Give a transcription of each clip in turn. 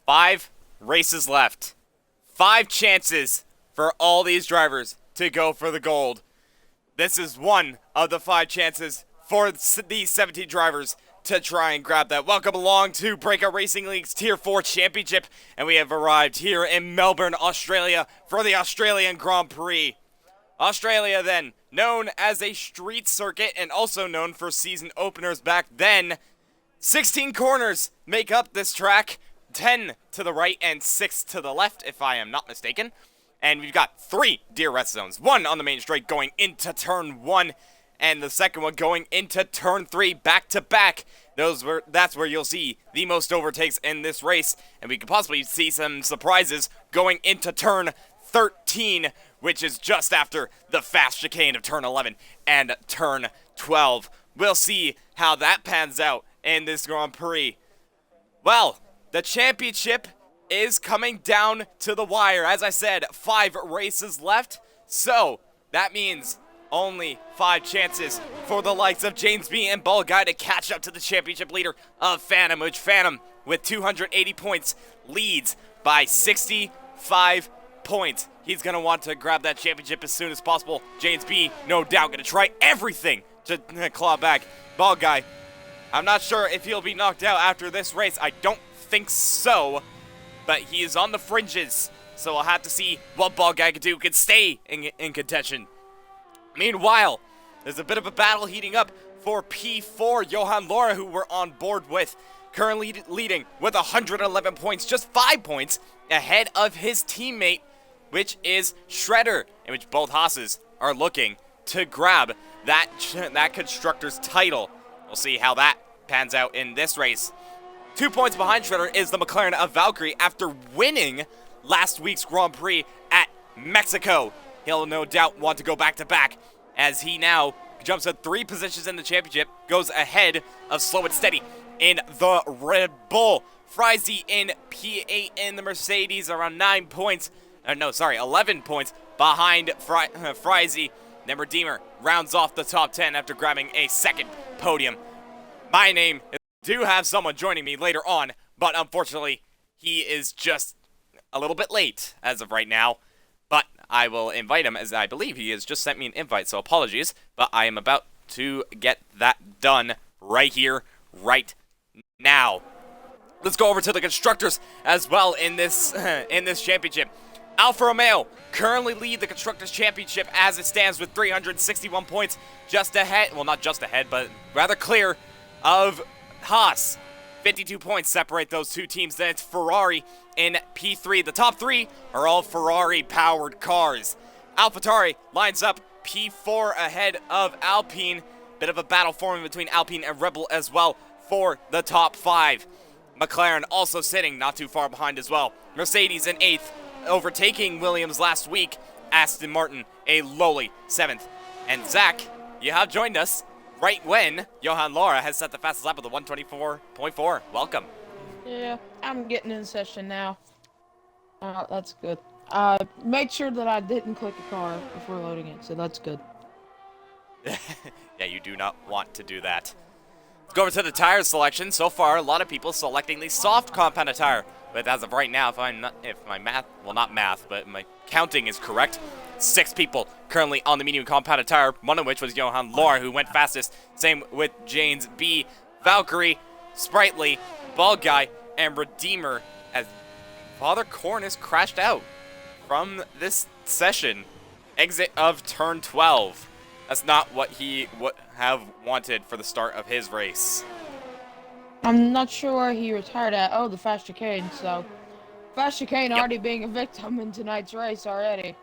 5 races left. 5 chances for all these drivers to go for the gold. This is one of the 5 chances for these 17 drivers to try and grab that. Welcome along to Breakout Racing League's Tier 4 Championship, and we have arrived here in Melbourne, Australia for the Australian Grand Prix. Australia then, known as a street circuit and also known for season openers back then. 16 corners make up this track, 10 to the right and 6 to the left, if I am not mistaken. And we've got 3 DRS zones, 1 on the main straight going into turn 1, and the second one going into turn 3 back to back. That's where you'll see the most overtakes in this race, and we could possibly see some surprises going into turn 13, which is just after the fast chicane of turn 11 and turn 12. We'll see how that pans out in this Grand Prix. Well, the championship is coming down to the wire. As I said, 5 races left, so that means only 5 chances for the likes of James B and Ball Guy to catch up to the championship leader of Phantom, which Phantom, with 280 points, leads by 65 points. He's going to want to grab that championship as soon as possible. James B, no doubt, going to try everything to claw back. Ball Guy, I'm not sure if he'll be knocked out after this race. I don't think so, but he is on the fringes, so we'll have to see what Ball Guy can do. Can stay in contention. Meanwhile, there's a bit of a battle heating up for P4, Johan Laura, who we're on board with, currently leading with 111 points, just 5 points ahead of his teammate, which is Shredder, in which both Haas's are looking to grab that constructor's title. We'll see how that pans out in this race. 2 points behind Shredder is the McLaren of Valkyrie after winning last week's Grand Prix at Mexico. He'll no doubt want to go back-to-back as he now jumps at 3 positions in the championship, goes ahead of Slow and Steady in the Red Bull. Frizy in P8 in the Mercedes, around 11 points behind Frizy. Then Redeemer rounds off the top 10 after grabbing a second podium. My name is... do have someone joining me later on, but unfortunately, he is just a little bit late as of right now. But I will invite him, as I believe he has just sent me an invite, so apologies. But I am about to get that done right here, right now. Let's go over to the constructors as well in this championship. Alfa Romeo currently lead the Constructors' Championship as it stands with 361 points, just ahead, well, not just ahead, but rather clear of Haas. 52 points separate those two teams. Then it's Ferrari in P3. The top 3 are all Ferrari-powered cars. AlphaTauri lines up P4 ahead of Alpine. Bit of a battle forming between Alpine and Red Bull as well for the top 5. McLaren also sitting not too far behind as well. Mercedes in 8th, overtaking Williams last week. Aston Martin a lowly 7th. And Zach, you have joined us right when Johan Laura has set the fastest lap with a 124.4. Welcome. Yeah, I'm getting in session now. That's good. Make sure that I didn't click a car before loading it, so that's good. Yeah, you do not want to do that. Let's go over to the tire selection. So far, a lot of people selecting the soft compounded tire. But as of right now, if my math, well, not math, but my counting is correct, 6 people currently on the medium compounded tire, one of which was Johan Laura, who went fastest. Same with James B, Valkyrie, Sprightly, Ball Guy, and Redeemer, as Father Cornus crashed out from this session. Exit of turn 12. That's not what he would have wanted for the start of his race. I'm not sure where he retired at. Oh, the fast chicane, so... Fast chicane Yep. already being a victim in tonight's race already.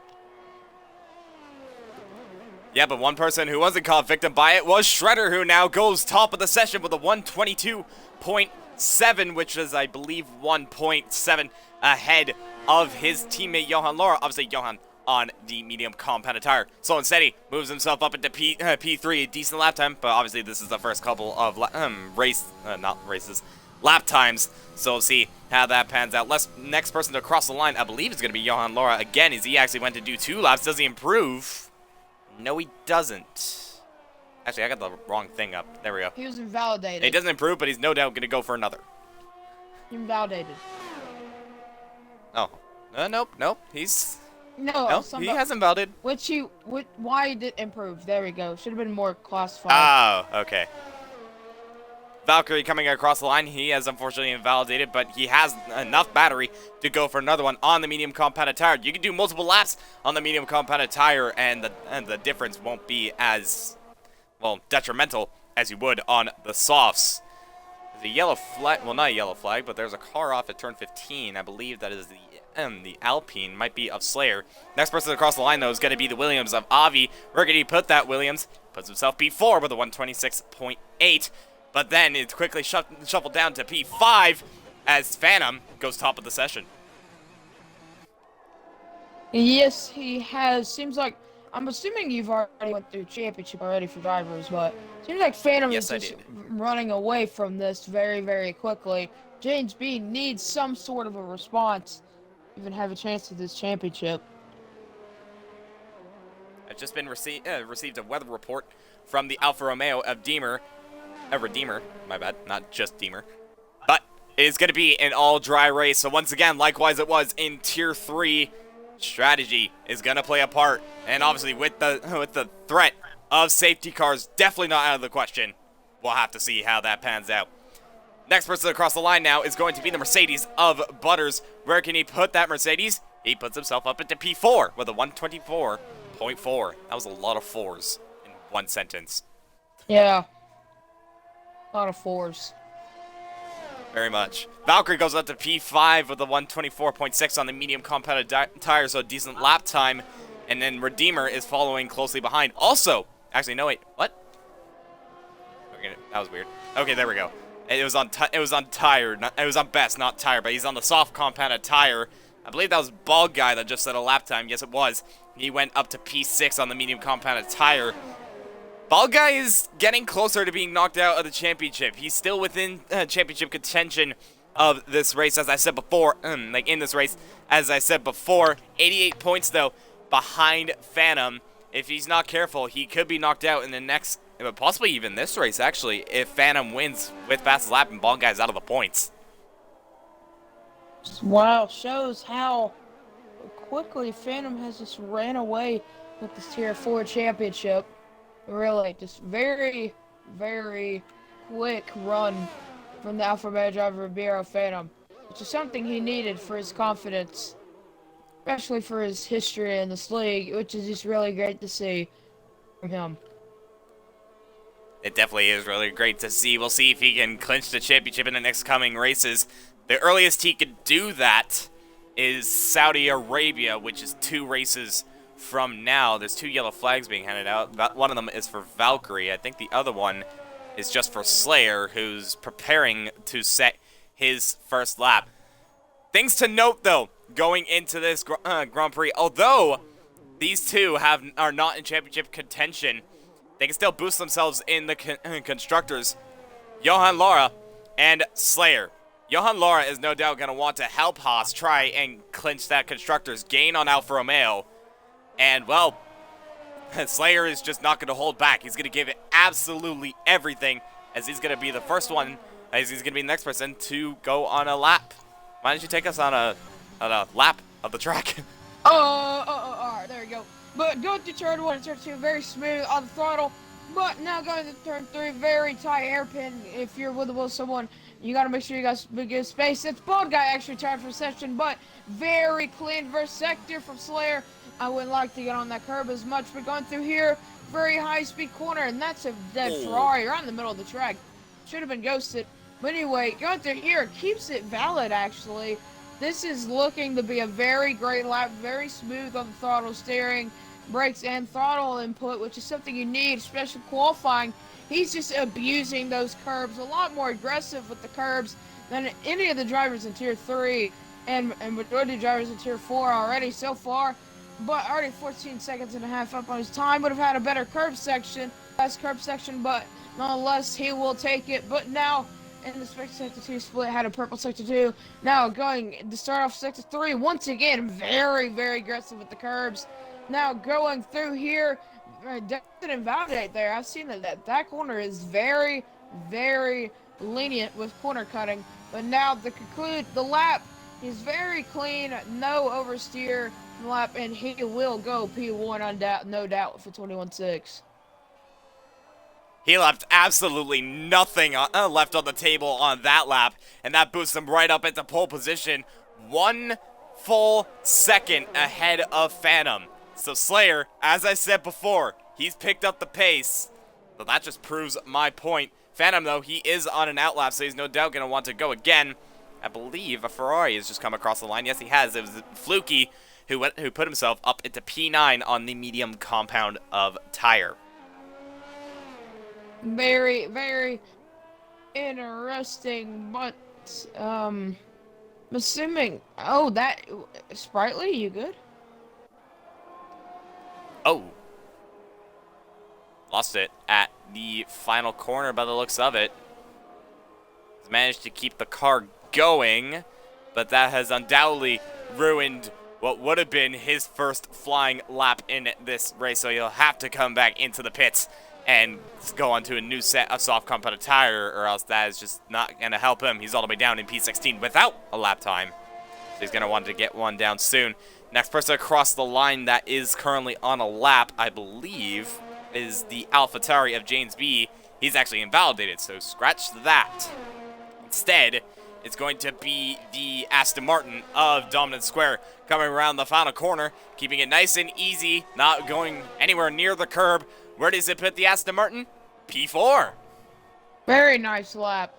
Yeah, but one person who wasn't caught victim by it was Shredder, who now goes top of the session with a 122.7, which is, I believe, 1.7 ahead of his teammate Johan Laura. Obviously, Johan on the medium compounded tire. Slow and Steady moves himself up into P3, a decent lap time, but obviously this is the first couple of lap times, so we'll see how that pans out. Next person to cross the line, I believe, is going to be Johan Laura again, as he actually went to do 2 laps. Does he improve? No, he doesn't. Actually, I got the wrong thing up. There we go. He was invalidated. He doesn't improve, but he's no doubt going to go for another. Invalidated. Oh, nope. He's No, no, some he hasn't validated. why did improve? There we go. Should have been more classified. Oh, okay. Valkyrie coming across the line. He has unfortunately invalidated, but he has enough battery to go for another one on the medium compounded tire. You can do multiple laps on the medium compounded tire, and the difference won't be as, well, detrimental as you would on the softs. There's a yellow flag. Well, not a yellow flag, but there's a car off at turn 15. I believe that is the Alpine, might be of Slayer. Next person across the line, though, is going to be the Williams of Avi. Where can he put that? Williams puts himself P4 with a 126.8. But then it's quickly shuffled down to P5 as Phantom goes top of the session. Yes, he has. Seems like, I'm assuming you've already went through championship already for drivers, but seems like Phantom Yes, is just running away from this very, very quickly. James B needs some sort of a response, to even have a chance at this championship. I've just been received a weather report from the Alfa Romeo of Redeemer, my bad, not just Deemer. But it is going to be an all-dry race, so once again, likewise it was in Tier 3, strategy is going to play a part. And obviously with the threat of safety cars definitely not out of the question, we'll have to see how that pans out. Next person across the line now is going to be the Mercedes of Butters. Where can he put that Mercedes? He puts himself up into P4 with a 124.4. That was a lot of fours in one sentence. Yeah. A lot of fours. Very much. Valkyrie goes up to P5 with a 124.6 on the medium compounded tire, so a decent lap time. And then Redeemer is following closely behind. Also, actually, no, wait, what? Okay, that was weird. Okay, there we go. It was on tire. It was on best, not tire, but he's on the soft compounded tire. I believe that was Bald Guy that just set a lap time. Yes, it was. He went up to P6 on the medium compounded tire. Bald Guy is getting closer to being knocked out of the championship. He's still within championship contention of this race, as I said before. In this race, as I said before. 88 points, though, behind Phantom. If he's not careful, he could be knocked out in the next, possibly even this race, actually, if Phantom wins with fastest lap and Bald Guy's out of the points. Wow, shows how quickly Phantom has just ran away with this Tier 4 championship. Really, just very, very quick run from the Alfa Romeo driver of BRL Phantom, which is something he needed for his confidence, especially for his history in this league, which is just really great to see from him. It definitely is really great to see. We'll see if he can clinch the championship in the next coming races. The earliest he could do that is Saudi Arabia, which is 2 races from now. There's 2 yellow flags being handed out. One of them is for Valkyrie. I think the other one is just for Slayer, who's preparing to set his first lap. Things to note, though, going into this Grand Prix. Although these two are not in championship contention, they can still boost themselves in the constructors. Johan Laura and Slayer. Johan Laura is no doubt going to want to help Haas try and clinch that constructors gain on Alfa Romeo. And, well, Slayer is just not going to hold back. He's going to give it absolutely everything, as he's going to be the first one, as he's going to be the next person to go on a lap. Why don't you take us on a lap of the track? Alright, there we go. But going through turn 1 and turn 2, very smooth on the throttle. But now going to turn 3, very tight hairpin. If you're with someone, you got to make sure you got good space. It's Bald Guy actually trying for session, but very clean versus sector from Slayer. I wouldn't like to get on that curb as much, but going through here, very high-speed corner, and that's a dead Ferrari right in the middle of the track. Should have been ghosted. But anyway, going through here keeps it valid, actually. This is looking to be a very great lap, very smooth on the throttle steering, brakes, and throttle input, which is something you need, especially qualifying. He's just abusing those curbs, a lot more aggressive with the curbs than any of the drivers in Tier 3, and majority of drivers in Tier 4 already so far. But already 14 seconds and a half up on his time. Would have had a better curb section, less curb section, but nonetheless, he will take it. But now, in the Sector 2 split, had a purple Sector 2. Now going to start off Sector 3, once again, very, very aggressive with the curbs. Now going through here, doesn't invalidate there. I've seen that corner is very, very lenient with corner cutting. But now to conclude the lap, He's very clean, no oversteer lap, and he will go P1 on doubt, no doubt for 21.6. He left absolutely nothing left on the table on that lap, and that boosts him right up into pole position, 1 full second ahead of Phantom. So Slayer, as I said before, he's picked up the pace. So that just proves my point. Phantom, though, he is on an outlap, so he's no doubt going to want to go again. I believe a Ferrari has just come across the line. Yes, he has. It was Fluky who put himself up into P9 on the medium compound of tire. Very, very interesting, but I'm assuming. Oh, that Sprightly, you good? Oh. Lost it at the final corner by the looks of it. He's managed to keep the car going, but that has undoubtedly ruined what would have been his first flying lap in this race, so he'll have to come back into the pits and go onto a new set of soft compound tire, or else that is just not going to help him. He's all the way down in P16 without a lap time, so he's going to want to get one down soon. Next person across the line that is currently on a lap, I believe, is the AlphaTauri of James B. He's actually invalidated, so scratch that. Instead, it's going to be the Aston Martin of Dominant Square coming around the final corner, keeping it nice and easy, not going anywhere near the curb. Where does it put the Aston Martin? P4. Very nice lap.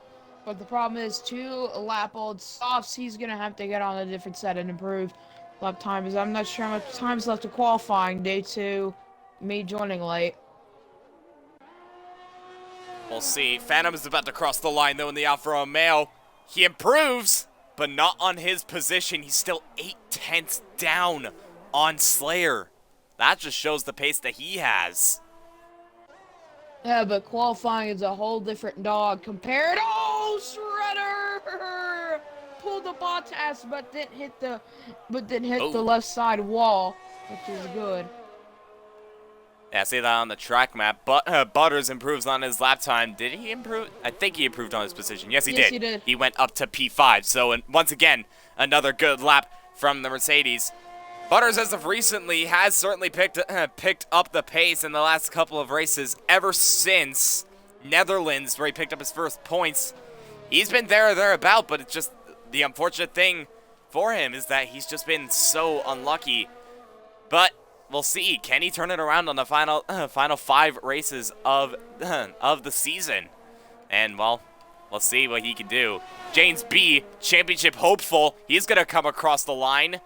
But the problem is 2-lap-old softs. He's going to have to get on a different set and improve lap time, as I'm not sure how much time's left of qualifying. Day 2, me joining late. We'll see. Phantom is about to cross the line, though, in the Alfa Romeo. He improves, but not on his position. He's still 0.8 down on Slayer. That just shows the pace that he has. Yeah, but qualifying is a whole different dog compared. Oh, Shredder pulled the Bottas, but didn't hit the the left side wall, which is good. Yeah, I see that on the track map. But Butters improves on his lap time. Did he improve? I think he improved on his position. Yes, he did. He did. He went up to P5. So once again, another good lap from the Mercedes. Butters, as of recently, has certainly picked up the pace in the last couple of races ever since Netherlands, where he picked up his first points. He's been there or thereabout, but it's just the unfortunate thing for him is that he's just been so unlucky. But we'll see. Can he turn it around on the final 5 races of the season? And, well, we'll see what he can do. James B, championship hopeful. He's going to come across the line.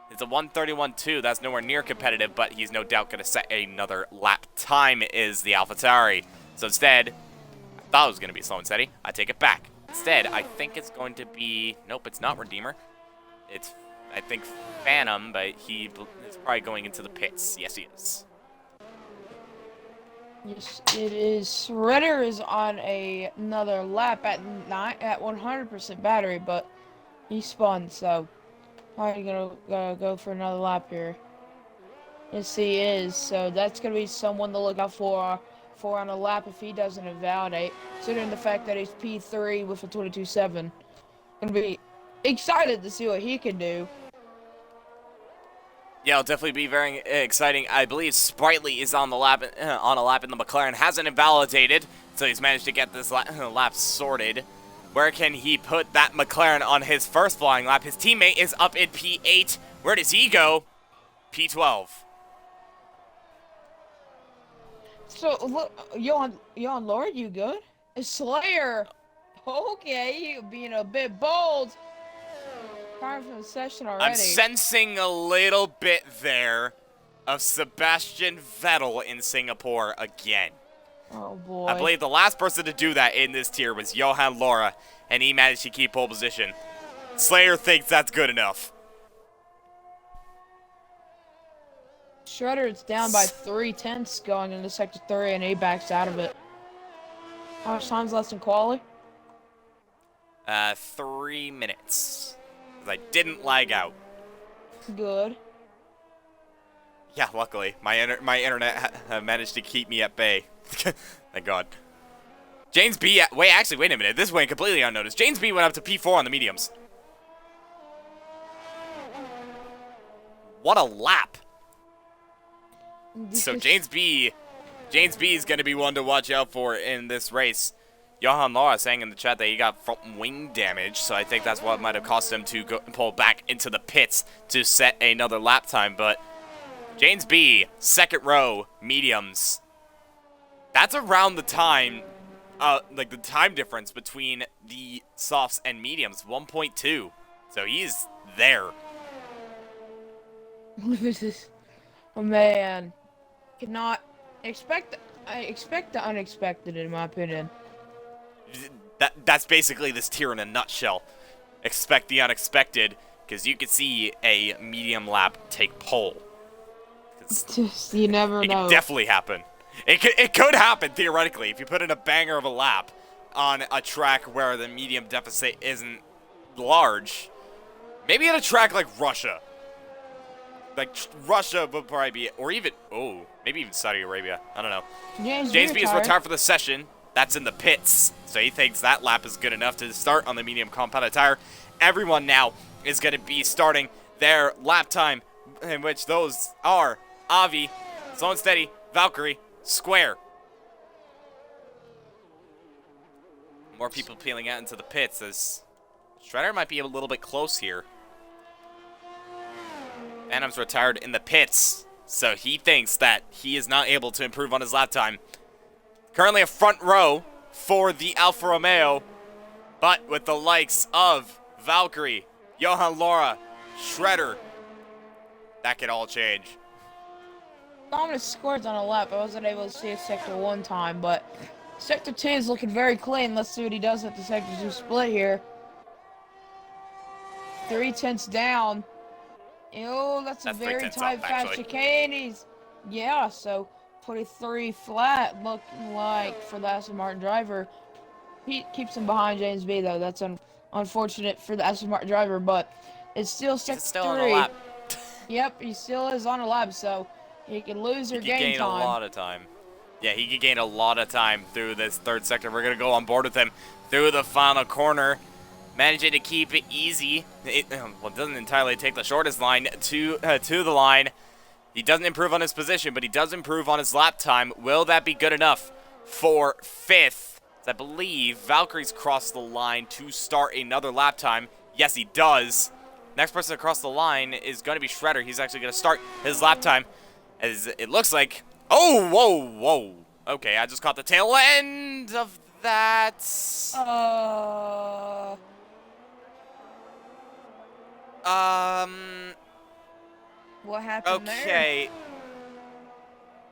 It's a 1:31.2. That's nowhere near competitive, but he's no doubt going to set another lap time, is the AlphaTauri. So instead, I thought it was going to be slow and steady. I take it back. Instead, I think it's going to be... Nope, it's not Redeemer. It's, I think, Phantom, but he is probably going into the pits. Yes, he is. Yes, it is. Shredder is on another lap at 100% battery, but he spun, so probably gonna go for another lap here. Yes, he is. So that's gonna be someone to look out for on a lap if he doesn't invalidate. Considering the fact that he's P3 with a 22.7, gonna be excited to see what he can do. Yeah, it'll definitely be very exciting. I believe Sprightly is on a lap in the McLaren. Hasn't invalidated, so he's managed to get this lap sorted. Where can he put that McLaren on his first flying lap? His teammate is up in P8. Where does he go? P12. So, look, Johan Lord, you good? Slayer. Okay, you being a bit bold. Time from the session already. I'm sensing a little bit there of Sebastian Vettel in Singapore again. Oh, boy. I believe the last person to do that in this tier was Johan Laura, and he managed to keep pole position. Slayer thinks that's good enough. Shredder is down by 3/10 going into sector 3, and he backs out of it. How much time's left in quali? 3 minutes. Because I didn't lag out. Good. Yeah, luckily. My internet managed to keep me at bay. Thank God. James B... Wait a minute. This went completely unnoticed. James B went up to P4 on the mediums. What a lap. So James B is going to be one to watch out for in this race. Johan Lara saying in the chat that he got front wing damage, so I think that's what might have cost him to pull back into the pits to set another lap time. But James B, second row, mediums. That's around the time, like the time difference between the softs and mediums, 1.2. So he's there. Oh man, I expect the unexpected in my opinion. That's basically this tier in a nutshell. Expect the unexpected, because you could see a medium lap take pole. Just, you never know. It could definitely happen. It could happen, theoretically, if you put in a banger of a lap on a track where the medium deficit isn't large. Maybe at a track like Russia. Like, Russia would probably be, or even, maybe even Saudi Arabia. I don't know. James B is retired for the session. That's in the pits, so he thinks that lap is good enough to start on the medium compounded tire. Everyone now is going to be starting their lap time, in which those are Avi, Slow and Steady, Valkyrie, Square. More people peeling out into the pits as Shredder might be a little bit close here. Phantom's retired in the pits, so he thinks that he is not able to improve on his lap time. Currently a front row for the Alfa Romeo, but with the likes of Valkyrie, Johan Lara, Shredder, that could all change. Dominant scores on a lap. I wasn't able to see a Sector 1 time, but Sector 2 is looking very clean. Let's see what he does at the Sector 2 split here. 3/10 down. Oh, that's a very tight, fast chicane. Yeah, so 23 flat looking like for the Aston Martin driver. He keeps him behind James B, though. That's unfortunate for the Aston Martin driver, but it's still Sector 3. On a lap. Yep, he still is on a lap, so he can lose or gain time. A lot of time. Yeah, he could gain a lot of time through this third sector. We're going to go on board with him through the final corner. Managing to keep it easy. It doesn't entirely take the shortest line to the line. He doesn't improve on his position, but he does improve on his lap time. Will that be good enough for fifth? I believe Valkyrie's crossed the line to start another lap time. Yes, he does. Next person across the line is going to be Shredder. He's actually going to start his lap time, as it looks like. Oh, whoa. Okay, I just caught the tail end of that. What happened there? Okay.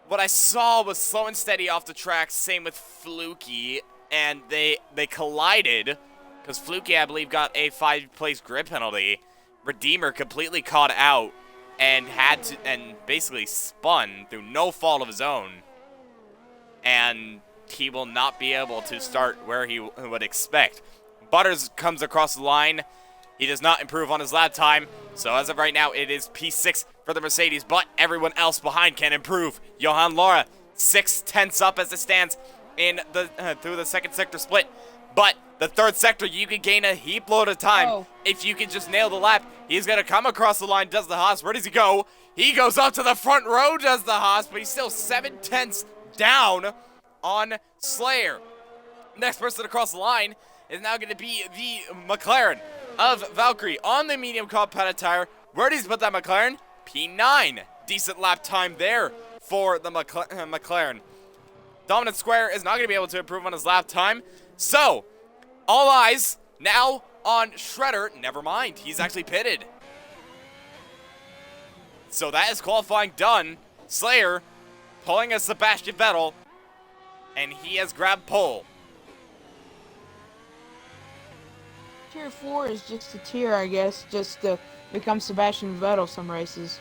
What I saw was Slow and Steady off the track, same with Fluky, and they collided, because Fluky, I believe, got a 5-place grid penalty. Redeemer completely caught out and basically spun through no fault of his own. And he will not be able to start where he would expect. Butters comes across the line. He does not improve on his lap time. So as of right now, it is P6 for the Mercedes, but everyone else behind can improve. Johan Lara, 6/10 up as it stands in the through the second sector split. But the third sector, you can gain a heap load of time if you can just nail the lap. He's going to come across the line, does the Haas. Where does he go? He goes up to the front row, does the Haas, but he's still 7/10 down on Slayer. Next person across the line is now going to be the McLaren of Valkyrie on the medium compounded tire. Where does he put that McLaren? P9. Decent lap time there for the McLaren. Dominant Square is not going to be able to improve on his lap time. So, all eyes now on Shredder. Never mind, he's actually pitted. So that is qualifying done. Slayer pulling a Sebastian Vettel, and he has grabbed pole. Tier 4 is just a tier, I guess, just to become Sebastian Vettel some races.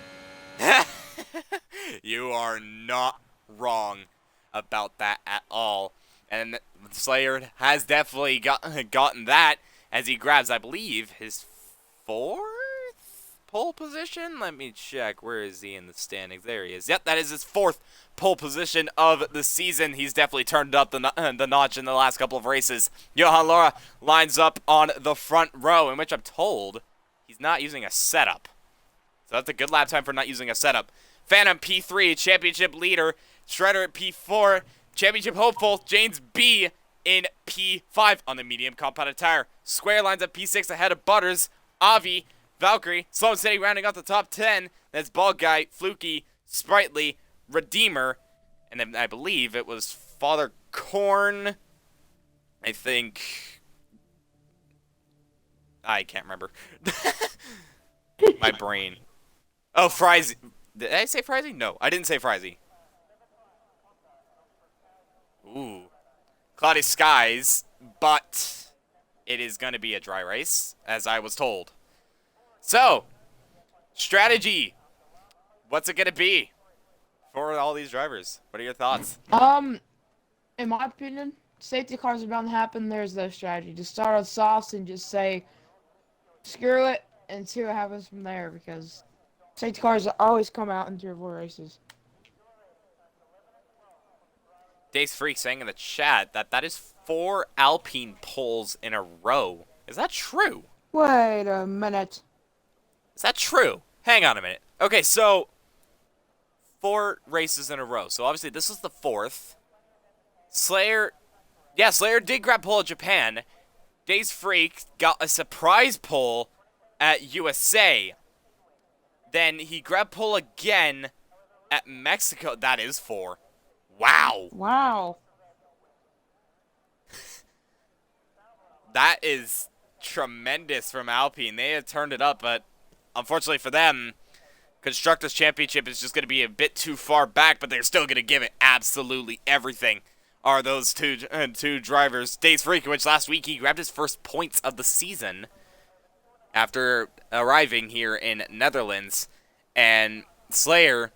You are not wrong about that at all. And Slayer has definitely gotten that as he grabs, I believe, his 4th pole position. Let me check. Where is he in the standings? There he is. Yep, that is his 4th pole position of the season. He's definitely turned up the notch in the last couple of races. Johan Lara lines up on the front row, in which I'm told he's not using a setup. So that's a good lap time for not using a setup. Phantom P3, championship leader. Shredder at P4, championship hopeful. James B in P5 on the medium compounded tire. Square lines at P6 ahead of Butters. Avi, Valkyrie, Slow and Steady rounding out the top 10. That's Bald Guy, Fluky, Sprightly, Redeemer. And then I believe it was Father Corn. I think. I can't remember. My brain. Oh, Frizy. Did I say Frizy? No, I didn't say Frizy. Ooh. Cloudy skies, but it is going to be a dry race, as I was told. So, strategy. What's it going to be for all these drivers? What are your thoughts? In my opinion, safety cars are bound to happen. There's no strategy. Just start on softs and just say, screw it, and see what happens from there, because safety cars always come out in Tier 4 races. Days Freak saying in the chat that is 4 Alpine poles in a row. Is that true? Wait a minute. Is that true? Hang on a minute. Okay, so 4 races in a row. So obviously this is the 4th. Slayer did grab pole at Japan. Days Freak got a surprise pole at USA. Then he grabbed pole again at Mexico. That is 4. Wow. Wow. That is tremendous from Alpine. They have turned it up, but unfortunately for them, Constructors' Championship is just going to be a bit too far back, but they're still going to give it absolutely everything. Are those two drivers. Days Freak, which last week he grabbed his first points of the season after arriving here in Netherlands. And Slayer,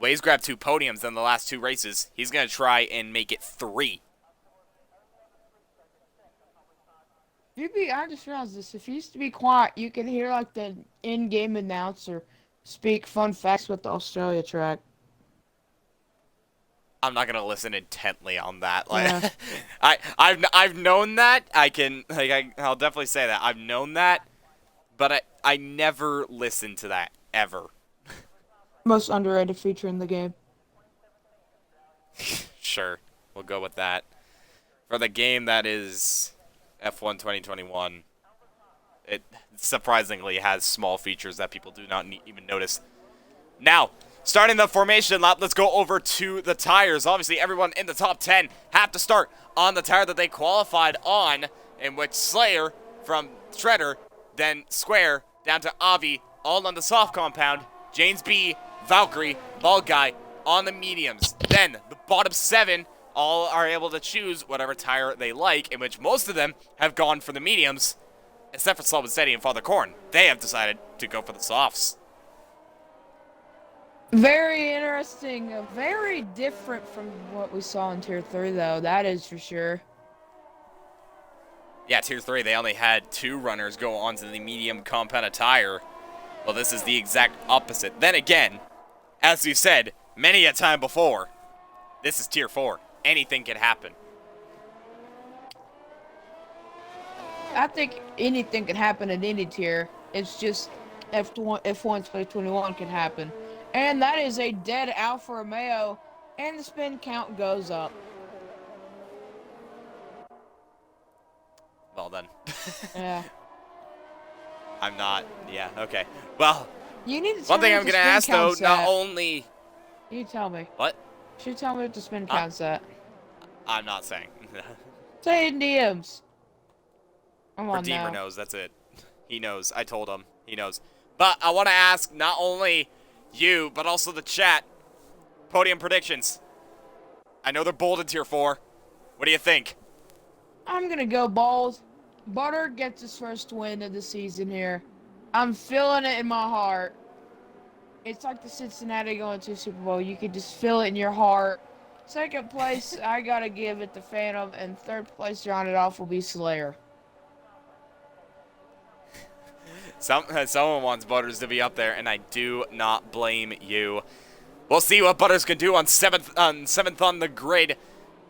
well, he's grabbed 2 podiums in the last 2 races. He's going to try and make it 3. I just realized this. If you used to be quiet, you could hear like the in-game announcer speak fun facts with the Australia track. I'm not gonna listen intently on that. Like, Yeah. I've known that. I'll definitely say that I've known that, but I never listened to that ever. Most underrated feature in the game. Sure, we'll go with that. For the game that is F1 2021, it surprisingly has small features that people do not even notice. Now, starting the formation lap, let's go over to the tires. Obviously, everyone in the top 10 have to start on the tire that they qualified on, in which Slayer from Shredder, then Square, down to Avi, all on the soft compound, James B, Valkyrie, Bald Guy on the mediums. Then, the bottom 7 all are able to choose whatever tire they like, in which most of them have gone for the mediums, except for Slow and Steady and Father Corn. They have decided to go for the softs. Very interesting. Very different from what we saw in Tier 3, though. That is for sure. Yeah, Tier 3, they only had 2 runners go onto the medium compounded tire. Well, this is the exact opposite. Then again, as we said many a time before, this is Tier 4. Anything can happen. I think anything can happen in any tier. It's just F1 2021 can happen. And that is a dead Alfa Romeo, and the spin count goes up. Well done. Yeah. I'm not. Yeah, okay. Well, You need to tell one thing me I'm what going to the ask, spin though, count's not at. only... You tell me. What? You tell me what the spin count's at. I'm not saying. Say it in DMs. Come on Redeemer now. knows, that's it. He knows. I told him. He knows. But I want to ask not only you, but also the chat, podium predictions. I know they're bold in Tier 4. What do you think? I'm gonna go bold. Butter gets his first win of the season here. I'm feeling it in my heart. It's like the Cincinnati going to Super Bowl. You can just feel it in your heart. Second place, I gotta give it to Phantom, and third place, rounded off, will be Slayer. Someone wants Butters to be up there, and I do not blame you. We'll see what Butters can do on seventh on the grid,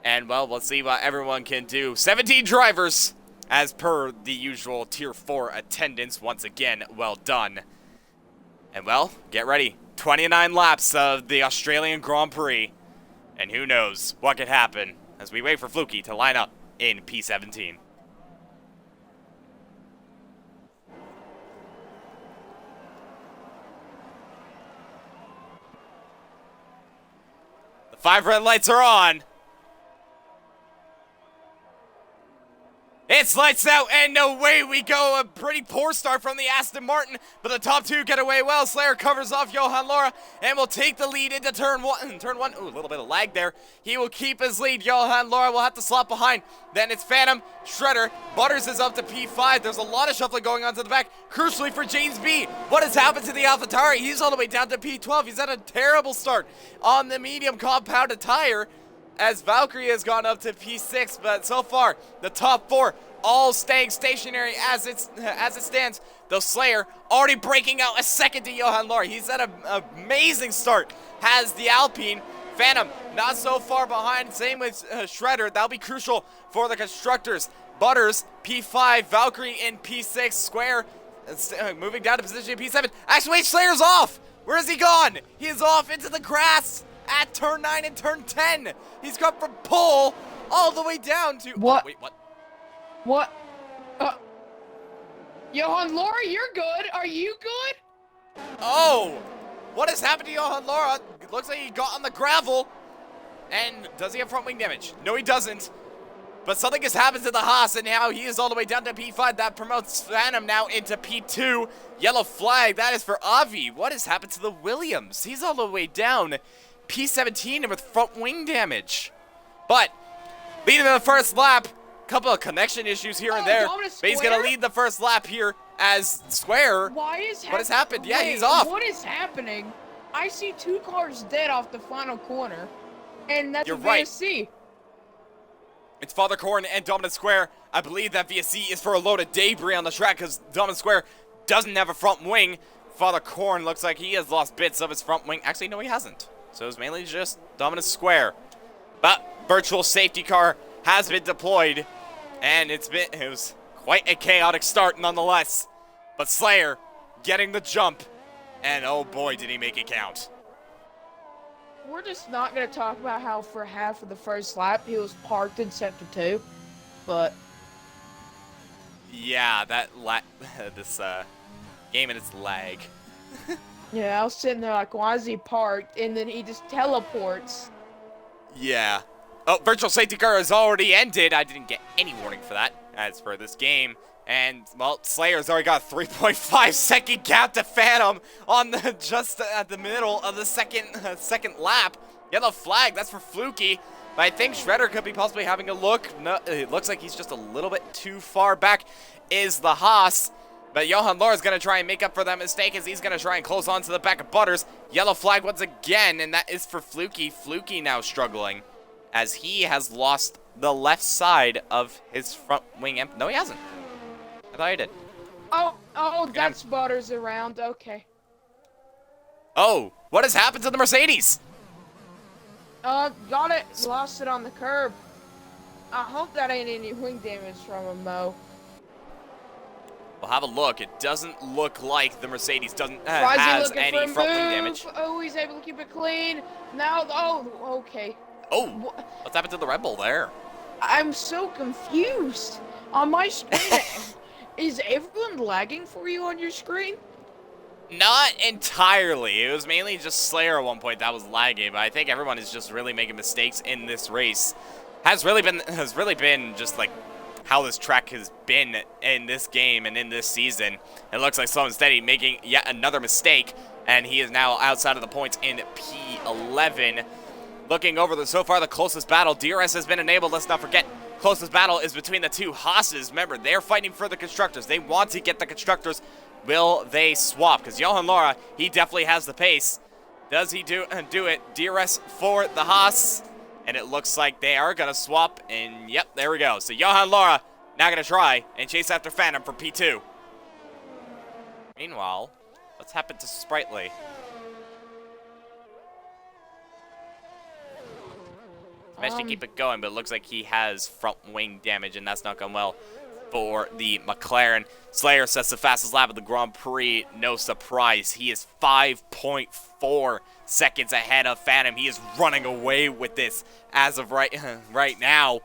and well, we'll see what everyone can do. 17 drivers, as per the usual Tier 4 attendance. Once again, well done. And well, get ready. 29 laps of the Australian Grand Prix. And who knows what could happen as we wait for Fluky to line up in P17. The 5 red lights are on. It's lights out, and away we go. A pretty poor start from the Aston Martin, but the top 2 get away well. Slayer covers off Johan Laura and will take the lead into turn 1. Turn 1, ooh, a little bit of lag there. He will keep his lead. Johan Laura will have to slot behind. Then it's Phantom, Shredder. Butters is up to P5. There's a lot of shuffling going on to the back. Crucially for James B. What has happened to the AlphaTauri? He's all the way down to P12. He's had a terrible start on the medium compounded tire, as Valkyrie has gone up to P6, but so far, the top 4 all staying stationary as it stands. Though Slayer already breaking out a second to Johan Laura. He's had an amazing start. Has the Alpine. Phantom not so far behind. Same with Shredder. That'll be crucial for the constructors. Butters, P5. Valkyrie in P6. Square moving down to position P7. Actually, wait, Slayer's off. Where is he gone? He is off into the grass at turn 9 and turn 10. He's gone from pole all the way down to... What? Oh, wait, what? What? Johan Laura, you're good. Are you good? Oh! What has happened to Johan Laura? It looks like he got on the gravel. And does he have front wing damage? No, he doesn't. But something has happened to the Haas, and now he is all the way down to P5. That promotes Phantom now into P2. Yellow flag, that is for Avi. What has happened to the Williams? He's all the way down P17 with front wing damage. But leading to the first lap, couple of connection issues here and there. But he's going to lead the first lap here as Square. What has happened? Yeah, he's off. What is happening? I see 2 cars dead off the final corner. And that's You're a right. VSC. It's Father Corn and Dominant Square. I believe that VSC is for a load of debris on the track because Dominant Square doesn't have a front wing. Father Corn looks like he has lost bits of his front wing. Actually, no, he hasn't. So it's mainly just Dominant Square. But virtual safety car has been deployed. And it was quite a chaotic start nonetheless. But Slayer getting the jump. And oh boy, did he make it count. We're just not going to talk about how for half of the first lap he was parked in sector 2. But yeah, this game and its lag. yeah, I was sitting there like, why is he parked? And then he just teleports. Yeah. Oh, virtual safety car has already ended. I didn't get any warning for that as for this game. And, well, Slayer's already got a 3.5 second gap to Phantom on the just at the middle of the second lap. Yellow flag, that's for Fluky. But I think Shredder could be possibly having a look. No, it looks like he's just a little bit too far back is the Haas. But Johan Laura's going to try and make up for that mistake as he's going to try and close on to the back of Butters. Yellow flag once again, and that is for Fluky. Fluky now struggling as he has lost the left side of his front wing. No, he hasn't. I thought he did. Oh, that's Butters around. Okay. Oh, what has happened to the Mercedes? Got it. Lost it on the curb. I hope that ain't any wing damage from him, though. We'll have a look. It doesn't look like the Mercedes has any front wing damage. Oh, he's able to keep it clean. Now, oh, okay. Oh, what's happened to the Red Bull there? I'm so confused. On my screen, is everyone lagging for you on your screen? Not entirely. It was mainly just Slayer at one point that was lagging, but I think everyone is just really making mistakes in this race. Has really been just like how this track has been in this game and in this season. It looks like Slow and Steady making yet another mistake, and he is now outside of the points in P11. Looking over so far the closest battle, DRS has been enabled. Let's not forget, closest battle is between the 2 Haas's. Remember, they're fighting for the constructors. They want to get the constructors. Will they swap? Because Johan Laura, he definitely has the pace. Does he do it? DRS for the Haas. And it looks like they are going to swap. And yep, there we go. So Johan Laura now going to try and chase after Phantom for P2. Meanwhile, what's happened to Sprightly? Managed to keep it going, but it looks like he has front wing damage, and that's not gone well for the McLaren. Slayer sets the fastest lap of the Grand Prix. No surprise. He is 5.4 seconds ahead of Phantom. He is running away with this as of right now.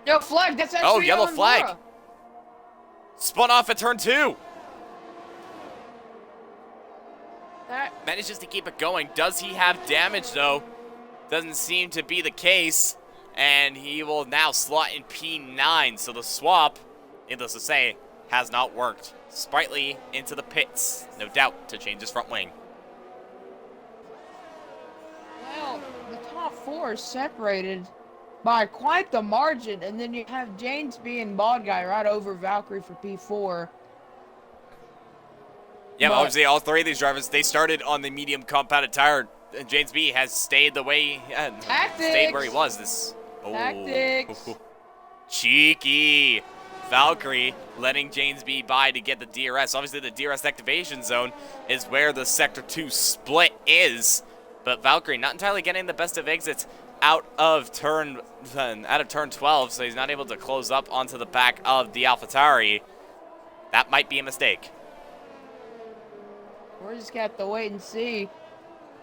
Yo, flag. That's actually Oh, yellow flag. Laura. Spun off at turn 2. That Manages to keep it going. Does he have damage, though? Doesn't seem to be the case. And he will now slot in P9. So the swap, needless to say, has not worked. Sprightly into the pits, no doubt, to change his front wing. Well, the top 4 is separated by quite the margin, and then you have James being Bald Guy right over Valkyrie for P4. Yeah, But- obviously all 3 of these drivers, they started on the medium compounded tire. And James B has stayed the way, stayed where he was. This Tactics. Cheeky. Valkyrie letting James B by to get the DRS. Obviously, the DRS activation zone is where the Sector 2 split is. But Valkyrie not entirely getting the best of exits out of turn 12, so he's not able to close up onto the back of the AlphaTauri. That might be a mistake. We're just gonna have to wait and see.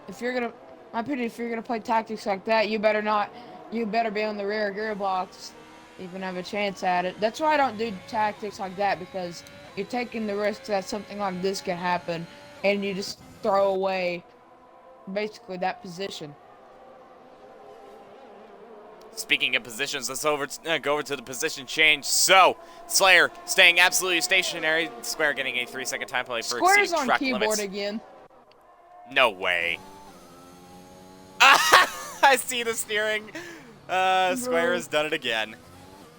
If you're gonna, my opinion, if you're gonna play tactics like that, you better be on the rear gearbox, even have a chance at it. That's why I don't do tactics like that, because you're taking the risk that something like this can happen, and you just throw away basically that position. Speaking of positions, let's go over to the position change. So, Slayer staying absolutely stationary. Square getting a 3-second time penalty for Square's exceeding on track keyboard limits. again. No way. I see the steering. Square has done it again.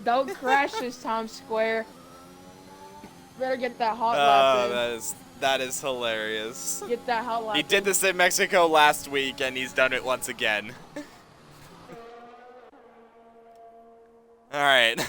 Don't crash this time, Square. Better get that hot lap in. That is hilarious. Get that hot lap He did this in Mexico last week, and he's done it once again. All right.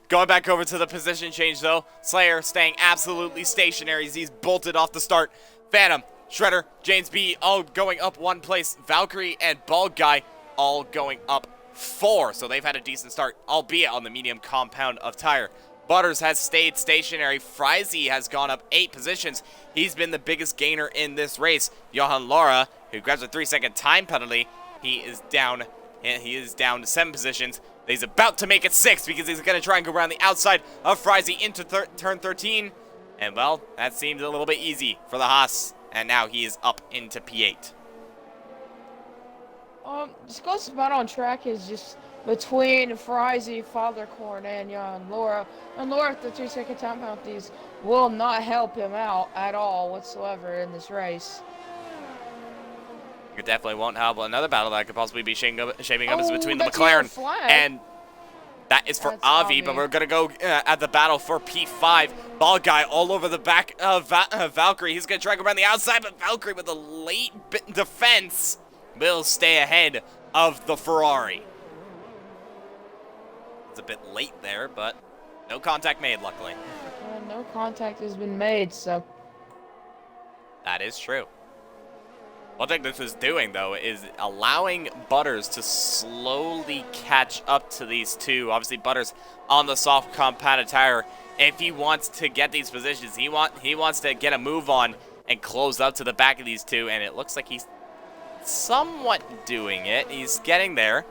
Going back over to the position change, though. Slayer staying absolutely stationary as he's bolted off the start. Phantom, Shredder, James B, all going up 1 place. Valkyrie and Bald Guy all going up 4. So they've had a decent start, albeit on the medium compound of tire. Butters has stayed stationary. Frizy has gone up 8 positions. He's been the biggest gainer in this race. Johan Laura, who grabs a 3-second time penalty, he is down to 7 positions. He's about to make it 6 because he's going to try and go around the outside of Frizy into turn 13. And, well, that seemed a little bit easy for the Haas. And now he is up into P8. This closest spot on track is just between Frizy, Fathercorn, and Johan Laura. And Laura, the 2-second time penalties will not help him out at all whatsoever in this race. It definitely won't help. Another battle that could possibly be shaping up is between the that's a yellow McLaren flag. and that is for That's Avi, but Avi. we're going to go at the battle for P5. Bald Guy all over the back of Valkyrie. He's going to try to go around the outside, but Valkyrie with a late bit defense will stay ahead of the Ferrari. It's a bit late there, but no contact made, luckily. No contact has been made, so That is true. One thing this is doing, though, is allowing Butters to slowly catch up to these two. Obviously, Butters on the soft compounded tire. If he wants to get these positions, he wants to get a move on and close up to the back of these two, and it looks like he's somewhat doing it. He's getting there,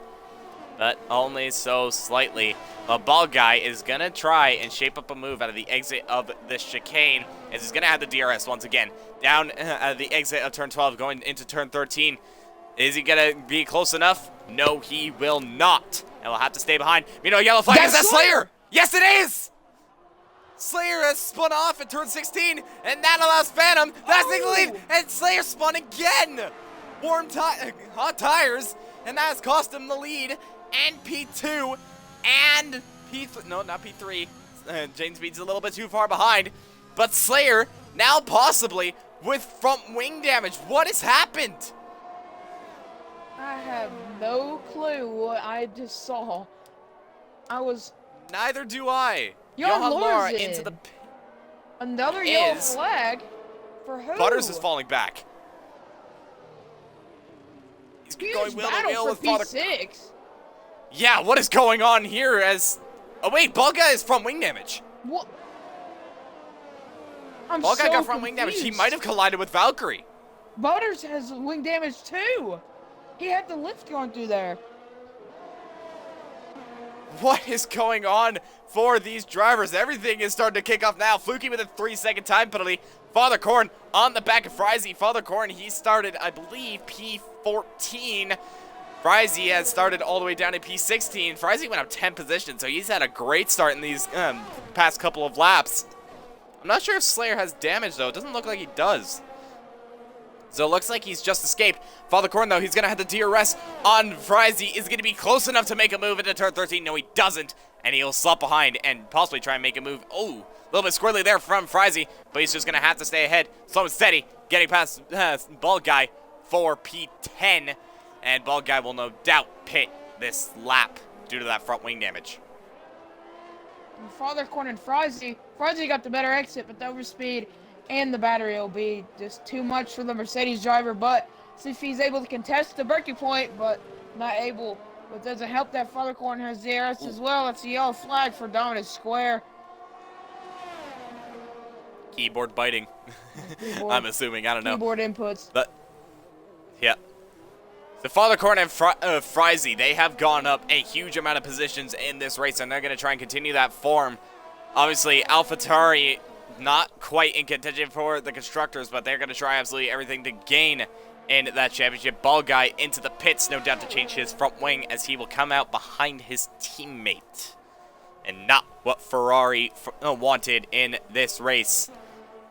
but only so slightly. The Bald Guy is going to try and shape up a move out of the exit of the chicane, as he's going to have the DRS once again. Down at the exit of turn 12, going into turn 13. Is he going to be close enough? No, he will not. And will have to stay behind. You know, yellow flag. Is that Slayer? Yes, it is! Slayer has spun off at turn 16, and that allows Phantom. That's the lead, and Slayer spun again. Hot tires, and that has cost him the lead, and P2, and P3. No, not P3. James Speed's a little bit too far behind, but Slayer now possibly with front wing damage. What has happened? I have no clue what I just saw. Neither do I. Johan Laura's into the another yellow flag for who? Butters is falling back. He's going wheel to wheel with Father. P6. Yeah, what is going on here as... Oh, wait, Bald Guy has front wing damage. What? I'm Bald Guy so got front wing damage. He might have collided with Valkyrie. Butters has wing damage too. He had the lift going through there. What is going on for these drivers? Everything is starting to kick off now. Fluky with a 3-second time penalty. Father Corn on the back of Frizy. Father Corn, he started, I believe, P14. Frizy has started all the way down to P16. Frizy went up 10 positions, so he's had a great start in these past couple of laps. I'm not sure if Slayer has damage, though. It doesn't look like he does. So it looks like he's just escaped. Father Corn, though, he's going to have the DRS on Frizy. Is going to be close enough to make a move into turn 13. No, he doesn't. And he'll slip behind and possibly try and make a move. Oh, a little bit squirrely there from Frizy, but he's just going to have to stay ahead. Slow and steady, getting past Bald Guy for P10. And Bald Guy will no doubt pit this lap due to that front wing damage. Father Corn and Frizy got the better exit, but the overspeed and the battery will be just too much for the Mercedes driver. But see if he's able to contest the breaking point, but not able. But doesn't help that Father Corn has DRS as well. That's a yellow flag for Dominant Square. Keyboard biting. Keyboard, I'm assuming. I don't know. Keyboard inputs. But, yeah. The Father Corn and Frizy, they have gone up a huge amount of positions in this race, and they're going to try and continue that form. Obviously, AlphaTauri not quite in contention for the Constructors, but they're going to try absolutely everything to gain in that championship. Bald Guy into the pits, no doubt to change his front wing, as he will come out behind his teammate. And not what Ferrari wanted in this race.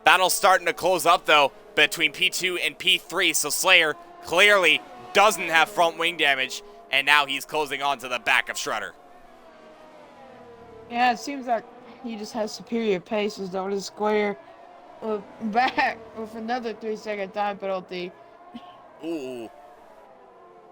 Battle's starting to close up, though, between P2 and P3, so Slayer clearly doesn't have front wing damage, and now he's closing on to the back of Shredder. Yeah, it seems like he just has superior pace as Dominant Square. Back with another 3-second time penalty. Ooh.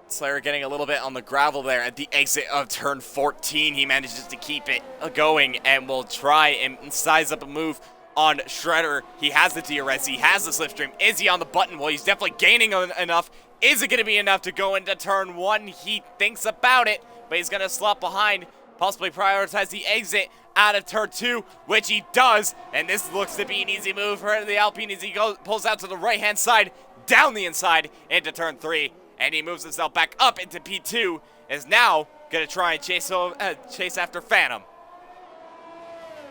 Slayer getting a little bit on the gravel there at the exit of turn 14. He manages to keep it going and will try and size up a move on Shredder. He has the DRS, he has the slipstream. Is he on the button? Well, he's definitely gaining enough. Is it going to be enough to go into turn 1? He thinks about it, but he's going to slot behind, possibly prioritize the exit out of turn 2, which he does. And this looks to be an easy move for the Alpine as he pulls out to the right-hand side, down the inside into turn 3. And he moves himself back up into P2, is now going to try and chase after Phantom.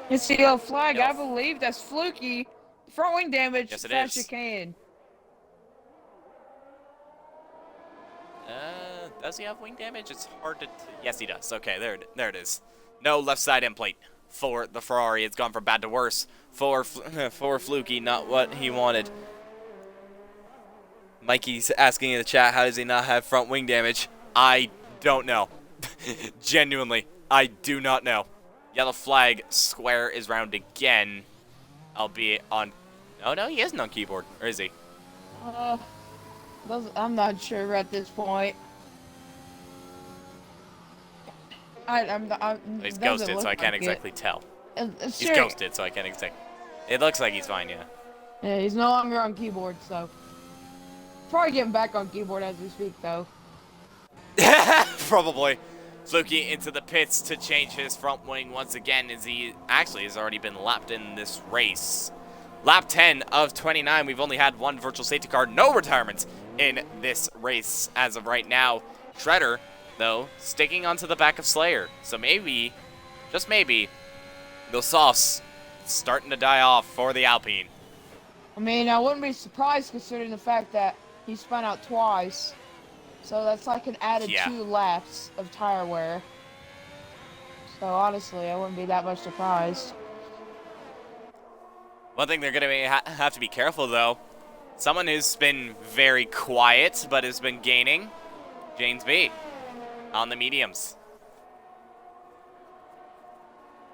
It's a yellow flag. I believe that's Fluky. Front wing damage. Yes, it fast is. chicane. Does he have wing damage? It's hard to... Yes, he does. Okay, there it is. No left side end plate for the Ferrari. It's gone from bad to worse for Fluky, not what he wanted. Mikey's asking in the chat, how does he not have front wing damage? I don't know. Genuinely, I do not know. Yellow flag, Square is round again. Albeit on... Oh, no, he isn't on keyboard. Or is he? I'm not sure at this point. He's ghosted, so I can't exactly tell. He's ghosted, so I can't exactly... It looks like he's fine, yeah. Yeah, he's no longer on keyboard, so... Probably getting back on keyboard as we speak, though. Probably. Fluky into the pits to change his front wing once again, as he actually has already been lapped in this race. Lap 10 of 29. We've only had one virtual safety car. No retirements in this race as of right now. Shredder, though, sticking onto the back of Slayer. So maybe, just maybe, those softs starting to die off for the Alpine. I mean, I wouldn't be surprised considering the fact that he spun out twice. So that's like an added 2 laps of tire wear. So honestly, I wouldn't be that much surprised. One thing they're going to have to be careful, though. Someone who's been very quiet, but has been gaining. James B. On the mediums.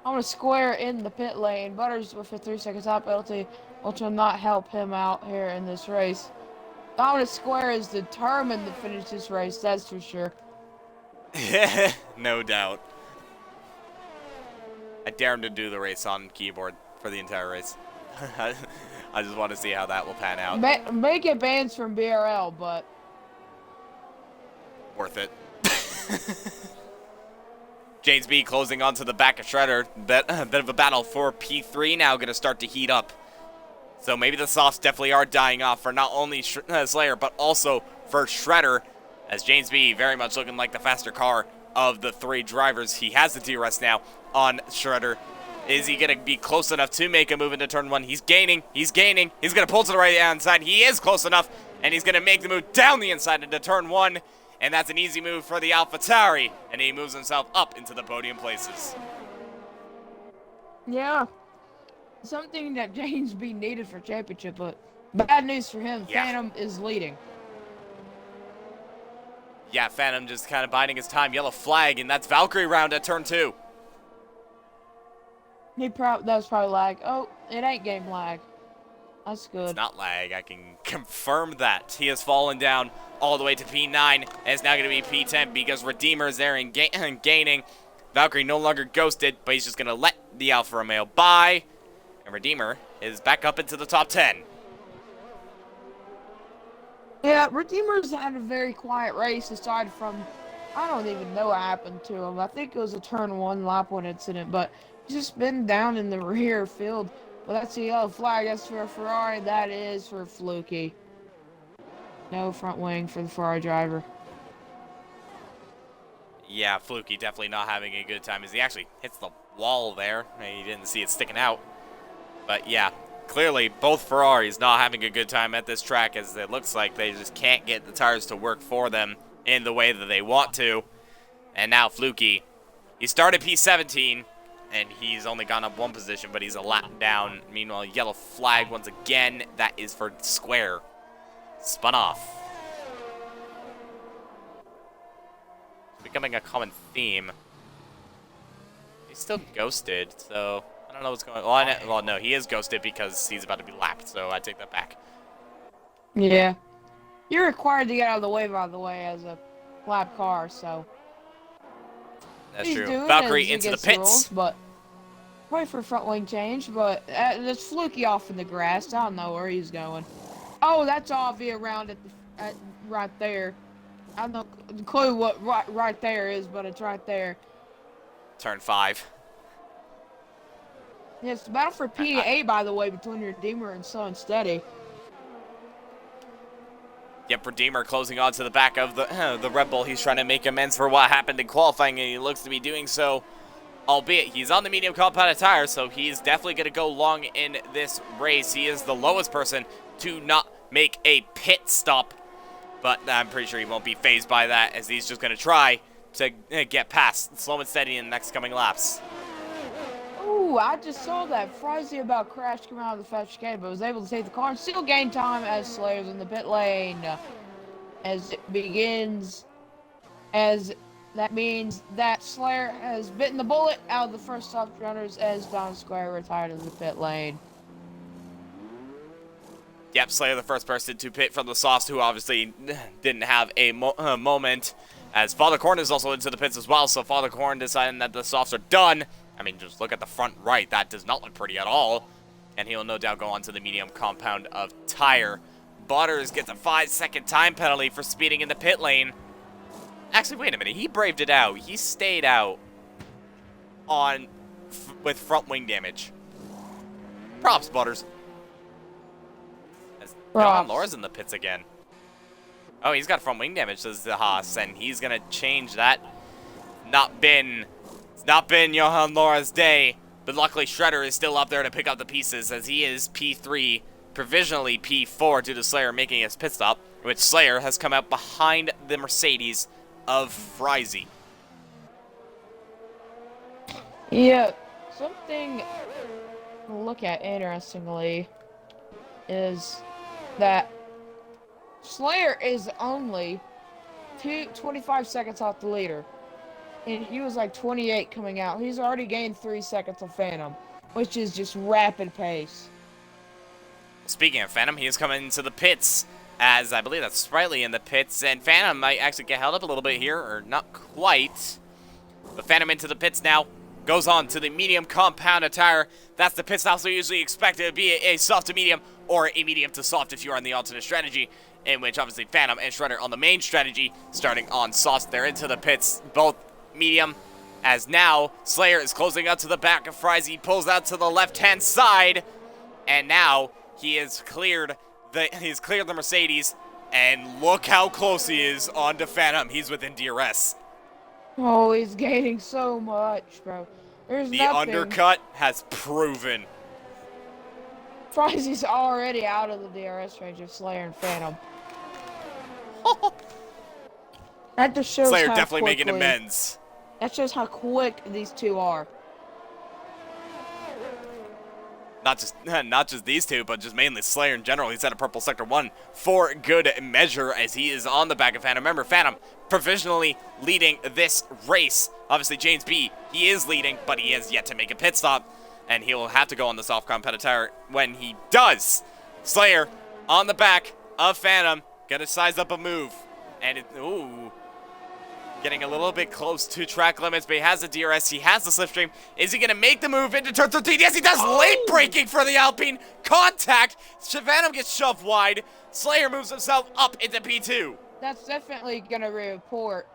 I'm going to Square in the pit lane. Butters with a 3-second top penalty, which will not help him out here in this race. Dominant Square is determined to finish this race, that's for sure. No doubt. I dare him to do the race on keyboard for the entire race. I just want to see how that will pan out. Make it bans from BRL, but... Worth it. James B closing onto the back of Shredder. Bit of a battle for P3 now, going to start to heat up. So maybe the softs definitely are dying off for not only Slayer, but also for Shredder, as James B very much looking like the faster car of the 3 drivers. He has the DRS now on Shredder. Is he going to be close enough to make a move into turn 1? He's gaining. He's gaining. He's going to pull to the right inside. He is close enough, and he's going to make the move down the inside into turn 1. And that's an easy move for the AlphaTauri, and he moves himself up into the podium places. Yeah. Something that James B needed for championship, but bad news for him. Yeah. Phantom is leading. Yeah, Phantom just kind of biding his time. Yellow flag, and that's Valkyrie round at turn 2. That was probably lag. Oh, it ain't game lag. That's good. It's not lag. I can confirm that. He has fallen down all the way to P9, and it's now going to be P10 because Redeemer is there and gaining. Valkyrie no longer ghosted, but he's just going to let the Alfa Romeo by. And Redeemer is back up into the top 10. Yeah, Redeemer's had a very quiet race aside from, I don't even know what happened to him. I think it was a turn 1 lap 1 incident, but he's just been down in the rear field. But that's the yellow flag. That's for a Ferrari. That is for Fluky. No front wing for the Ferrari driver. Yeah, Fluky definitely not having a good time as he actually hits the wall there. He didn't see it sticking out. But yeah, clearly both Ferraris not having a good time at this track, as it looks like they just can't get the tires to work for them in the way that they want to. And now Fluky, he started P17, and he's only gone up 1 position, but he's a lap down. Meanwhile, yellow flag once again. That is for Square. Spun off. It's becoming a common theme. He's still ghosted, so I don't know what's going on. Well, no, he is ghosted because he's about to be lapped, so I take that back. Yeah. You're required to get out of the way, by the way, as a lap car, so. That's true. Valkyrie into the pits. Rules, but wait for front wing change, but there's Fluky off in the grass. I don't know where he's going. Oh, that's obvious around right there. I don't know the clue what right there is, but it's right there. Turn 5. Yeah, it's the battle for P8, by the way, between Redeemer and So Unsteady. Yep, Redeemer closing on to the back of the Red Bull. He's trying to make amends for what happened in qualifying, and he looks to be doing so. Albeit, he's on the medium compounded tire, so he's definitely going to go long in this race. He is the lowest person to not make a pit stop, but I'm pretty sure he won't be fazed by that, as he's just going to try to get past slow and steady in the next coming laps. Ooh, I just saw that Frizy about crashed coming out of the fetch cave, but was able to take the car and still gain time as Slayer's in the pit lane. As it begins, as that means that Slayer has bitten the bullet out of the first soft runners as Don Square retired in the pit lane. Yep, Slayer the first person to pit from the softs, who obviously didn't have a moment, as Father Corn is also into the pits as well, so Father Corn deciding that the softs are done. I mean, just look at the front right. That does not look pretty at all. And he'll no doubt go on to the medium compound of tire. Butters gets a 5-second time penalty for speeding in the pit lane. Actually, wait a minute. He braved it out. He stayed out with front wing damage. Props, Butters. As Johan Laura's in the pits again. Oh, he's got front wing damage, says the Haas, and he's going to change that. It's not been Johan Laura's day, but luckily Shredder is still up there to pick up the pieces, as he is P3, provisionally P4 due to Slayer making his pit stop, which Slayer has come out behind the Mercedes of Frizy. Yeah, something to look at interestingly is that Slayer is only 25 seconds off the leader. And he was like 28 coming out. He's already gained 3 seconds of Phantom, which is just rapid pace. Speaking of Phantom, he is coming into the pits, as I believe that's Sprightly in the pits, and Phantom might actually get held up a little bit here, or not quite. But Phantom into the pits now, goes on to the medium compound tire. That's the pit stop, so usually expected to be a soft to medium, or a medium to soft if you're on the alternate strategy, in which obviously Phantom and Shredder on the main strategy, starting on softs. They're into the pits, both medium. As now, Slayer is closing out to the back of Fries. He pulls out to the left-hand side. And now, he has cleared the Mercedes. And look how close he is onto Phantom. He's within DRS. Oh, he's gaining so much, bro. There's The nothing. undercut has proven. Fry's already out of the DRS range of Slayer and Phantom. That just shows Slayer how definitely quickly, making amends. That shows how quick these two are. Not just these two, but just mainly Slayer in general. He's at a purple sector 1 for good measure as he is on the back of Phantom. Remember, Phantom provisionally leading this race. Obviously, James B, he is leading, but he has yet to make a pit stop. And he'll have to go on the soft competitor when he does. Slayer on the back of Phantom. Gonna size up a move. And getting a little bit close to track limits, but he has the DRS, he has the slipstream. Is he gonna make the move into turn 13? Yes, he does. Late braking for the Alpine. Contact. Phantom gets shoved wide. Slayer moves himself up into P2. That's definitely gonna report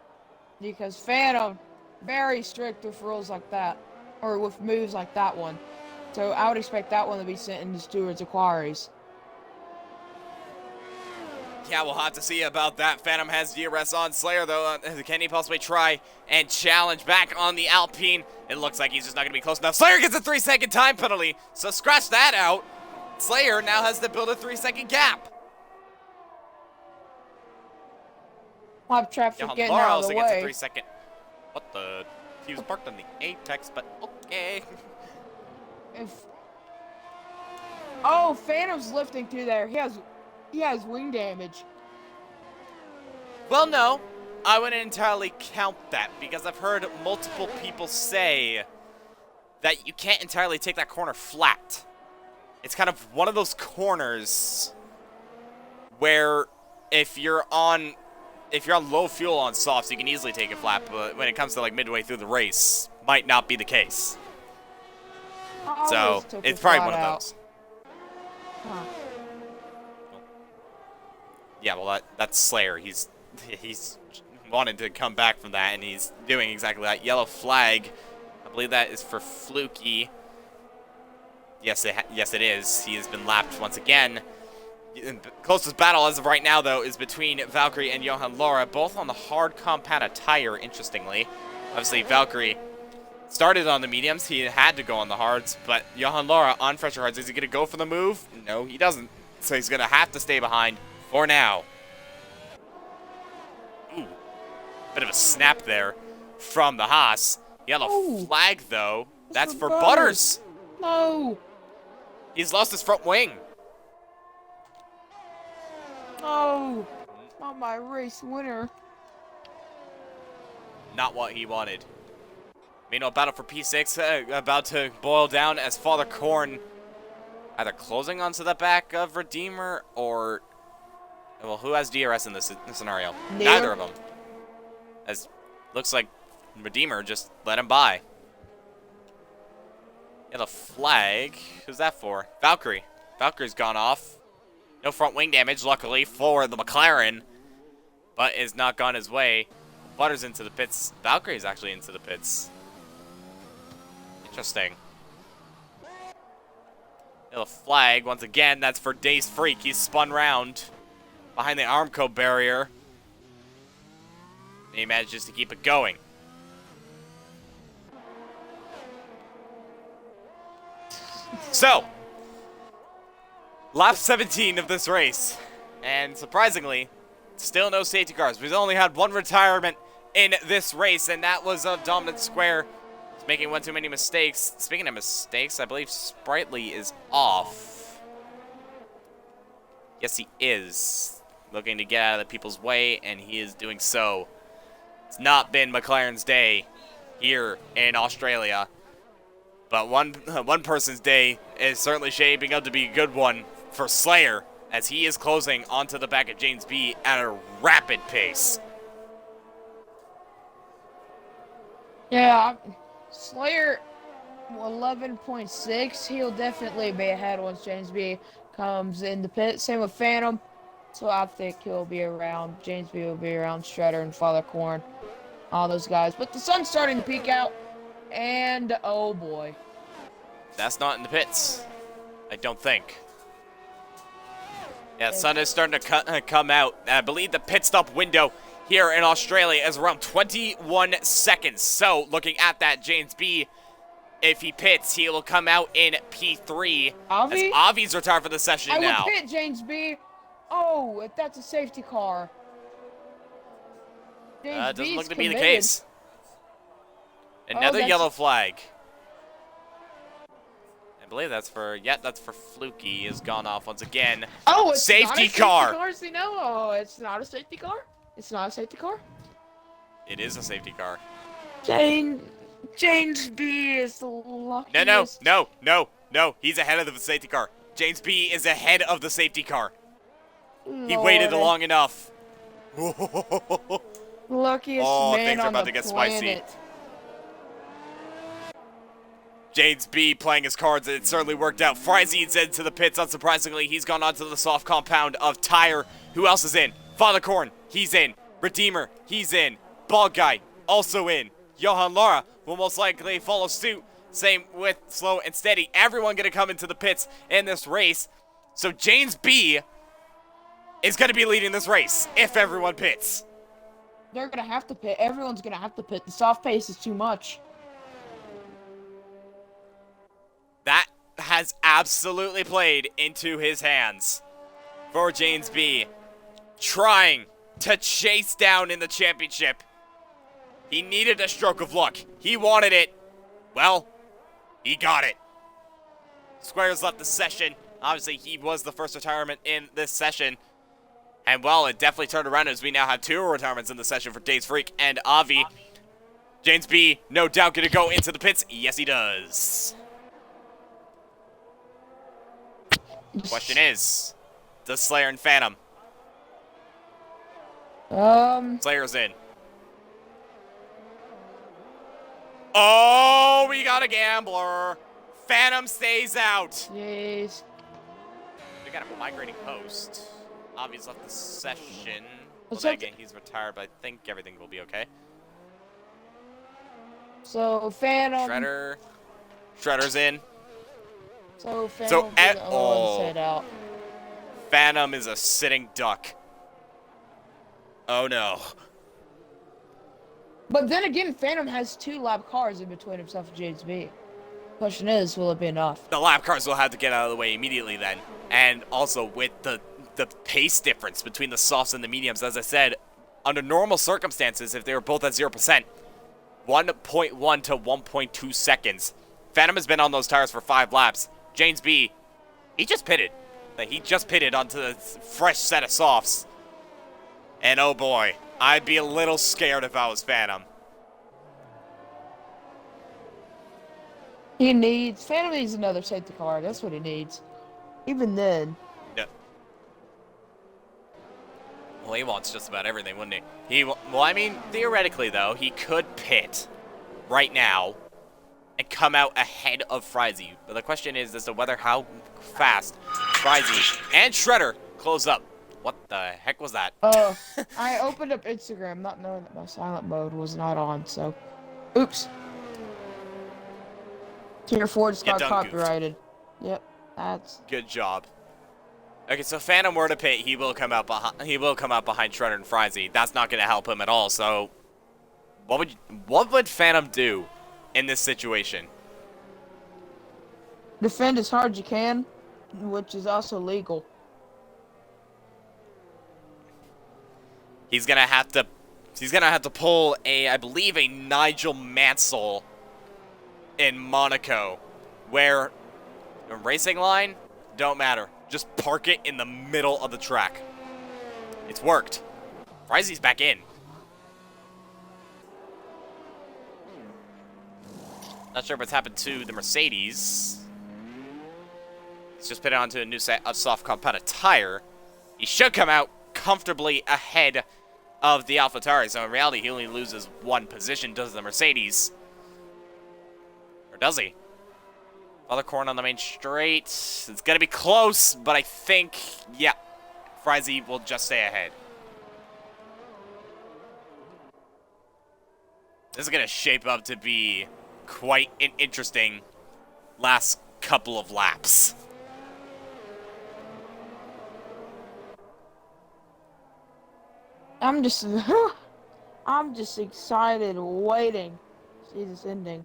because Phantom very strict with rules like that, or with moves like that one. So I would expect that one to be sent into stewards' inquiries. Yeah, we'll have to see about that. Phantom has DRS on Slayer, though. Can he possibly try and challenge back on the Alpine? It looks like he's just not going to be close enough. Slayer gets a 3-second time penalty, so scratch that out. Slayer now has to build a 3-second gap. We'll have traffic Johan getting Laura out of also the gets a way. 3-second. What the? He was parked on the apex, but okay. Oh, Phantom's lifting through there. He has wing damage. Well, no, I wouldn't entirely count that because I've heard multiple people say that you can't entirely take that corner flat. It's kind of one of those corners where if you're on low fuel on softs, you can easily take it flat, but when it comes to like midway through the race, might not be the case. So it's probably one of those. Huh. Yeah, well, that's Slayer. He's wanted to come back from that, and he's doing exactly that. Yellow flag. I believe that is for Fluky. Yes, it is. He has been lapped once again. The closest battle as of right now, though, is between Valkyrie and Johan Laura, both on the hard compound tire, interestingly. Obviously, Valkyrie started on the mediums. He had to go on the hards, but Johan Laura on fresher hards. Is he going to go for the move? No, he doesn't. So he's going to have to stay behind for now. Ooh, bit of a snap there from the Haas. Yellow flag, though. That's for Butters. No. He's lost his front wing. No. Not my race winner. Not what he wanted. Meanwhile, battle for P6 about to boil down as Father Korn either closing onto the back of Redeemer or... Well, who has DRS in this scenario? Neither of them. As looks like Redeemer just let him by. Yellow flag. Who's that for? Valkyrie. Valkyrie's gone off. No front wing damage, luckily, for the McLaren. But is not gone his way. Butters into the pits. Valkyrie's actually into the pits. Interesting. Yellow flag. Once again, that's for Days Freak. He's spun round behind the Armco barrier. And he manages to keep it going. So, lap 17 of this race. And surprisingly, still no safety cars. We've only had one retirement in this race, and that was of Dominant Square. He's making one too many mistakes. Speaking of mistakes, I believe Sprightly is off. Yes, he is. Looking to get out of the people's way, and he is doing so. It's not been McLaren's day here in Australia. But one person's day is certainly shaping up to be a good one for Slayer, as he is closing onto the back of James B at a rapid pace. Yeah, Slayer 11.6. He'll definitely be ahead once James B comes in the pit. Same with Phantom. So I think he'll be around. James B will be around Shredder and Father Korn. all those guys. But the sun's starting to peek out, and oh boy. That's not in the pits. I don't think. Yeah, the sun is starting to come out. I believe the pit stop window here in Australia is around 21 seconds. So, looking at that, James B, if he pits, he will come out in P3. Avi? As Avi's retired for the session now. I will pit, James B. Oh, that's a safety car. James Doesn't look to committed. be the case. Another yellow flag. I believe that's for, that's for Fluky. Has gone off once again. Oh, it's safety not a car. Safety car? No, it's not a safety car. It's not a safety car. It is a safety car. James B is the luckiest. No. He's ahead of the safety car. James B is ahead of the safety car. Lord. He waited long enough. Luckiest man things are on about the to get planet. spicy. James B playing his cards, and it certainly worked out. Friesine's into the pits, unsurprisingly. He's gone onto the soft compound of Tire. Who else is in? Father Corn, he's in. Redeemer, he's in. Bald Guy, also in. Johan Lara will most likely follow suit. Same with Slow and Steady. Everyone going to come into the pits in this race. So James B is going to be leading this race if everyone pits. They're going to have to pit. Everyone's going to have to pit. The soft pace is too much. That has absolutely played into his hands for James B. Trying to chase down in the championship. He needed a stroke of luck. He wanted it. Well, he got it. Squares left the session. Obviously, he was the first retirement in this session. And, well, it definitely turned around as we now have two retirements in the session for Days Freak and Avi. James B, no doubt, going to go into the pits. Yes, he does. Question is, does Slayer and Phantom? Slayer's in. Oh, we got a gambler. Phantom stays out. Jeez. We got a migrating host. Avi's left the session. Well, So again, he's retired, but I think everything will be okay. So Phantom. Shredder's in. So Phantom will be the only one to sit out. Phantom is a sitting duck. Oh no. But then again, Phantom has 2 lap cars in between himself and James B. Question is, will it be enough? The lap cars will have to get out of the way immediately then. And also with the pace difference between the softs and the mediums, as I said, under normal circumstances, if they were both at 0%, 1.1 to 1.2 seconds. Phantom has been on those tires for 5 laps. James B, he just pitted. He just pitted onto the fresh set of softs. And oh boy, I'd be a little scared if I was Phantom. Phantom needs another safety car. That's what he needs. Even then. Yeah. Well, he wants just about everything, wouldn't he? Well, I mean, theoretically, though, he could pit right now and come out ahead of Frizy. But the question is as to whether how fast Frizy and Shredder close up. What the heck was that? I opened up Instagram not knowing that my silent mode was not on, so. Oops. Tier 4 just got copyrighted. Yep, that's. Good job. Okay, so Phantom were to pit, he will come out behind Shredder and Frizy. That's not going to help him at all. So, what would Phantom do in this situation? Defend as hard as you can, which is also legal. He's gonna have to pull I believe a Nigel Mansell in Monaco, where a racing line don't matter. Just park it in the middle of the track. It's worked. Frizy's back in. Not sure what's happened to the Mercedes. It's just put onto a new set of soft compounded tire. He should come out comfortably ahead of the AlphaTauri. So in reality, he only loses 1 position, does the Mercedes. Or does he? Father Corn on the main straight. It's going to be close, but I think, yeah, Frizy will just stay ahead. This is going to shape up to be quite an interesting last couple of laps. I'm just excited, waiting to see this ending.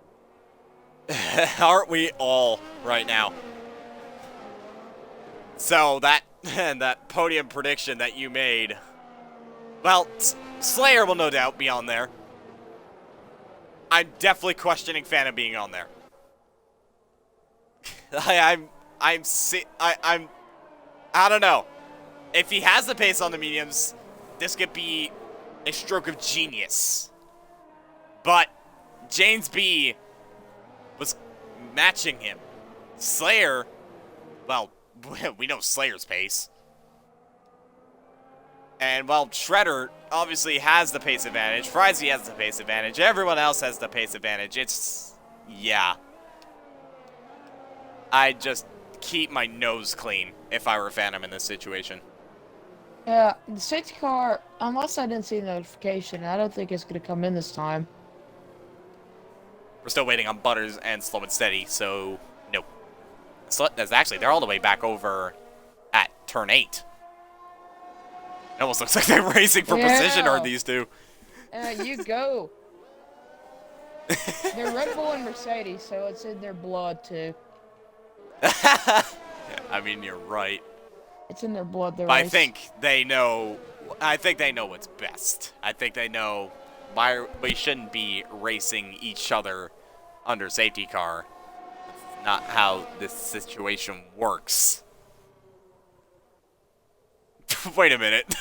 Aren't we all right now? So that podium prediction that you made, well, Slayer will no doubt be on there. I'm definitely questioning Phantom being on there. I don't know. If he has the pace on the mediums, this could be a stroke of genius. But James B was matching him. Slayer, well, we know Slayer's pace. And while Shredder obviously has the pace advantage, Frizy has the pace advantage, everyone else has the pace advantage. It's, yeah. I'd just keep my nose clean if I were Phantom in this situation. Yeah, the safety car, unless I didn't see the notification, I don't think it's going to come in this time. We're still waiting on Butters and Slow and Steady, so no. Actually, they're all the way back over at turn 8. It almost looks like they're racing for precision, are these two? You go. They're Red Bull and Mercedes, so it's in their blood, too. Yeah, I mean, you're right. It's in their blood, but I think they know what's best. I think they know why we shouldn't be racing each other under safety car. That's not how this situation works. Wait a minute.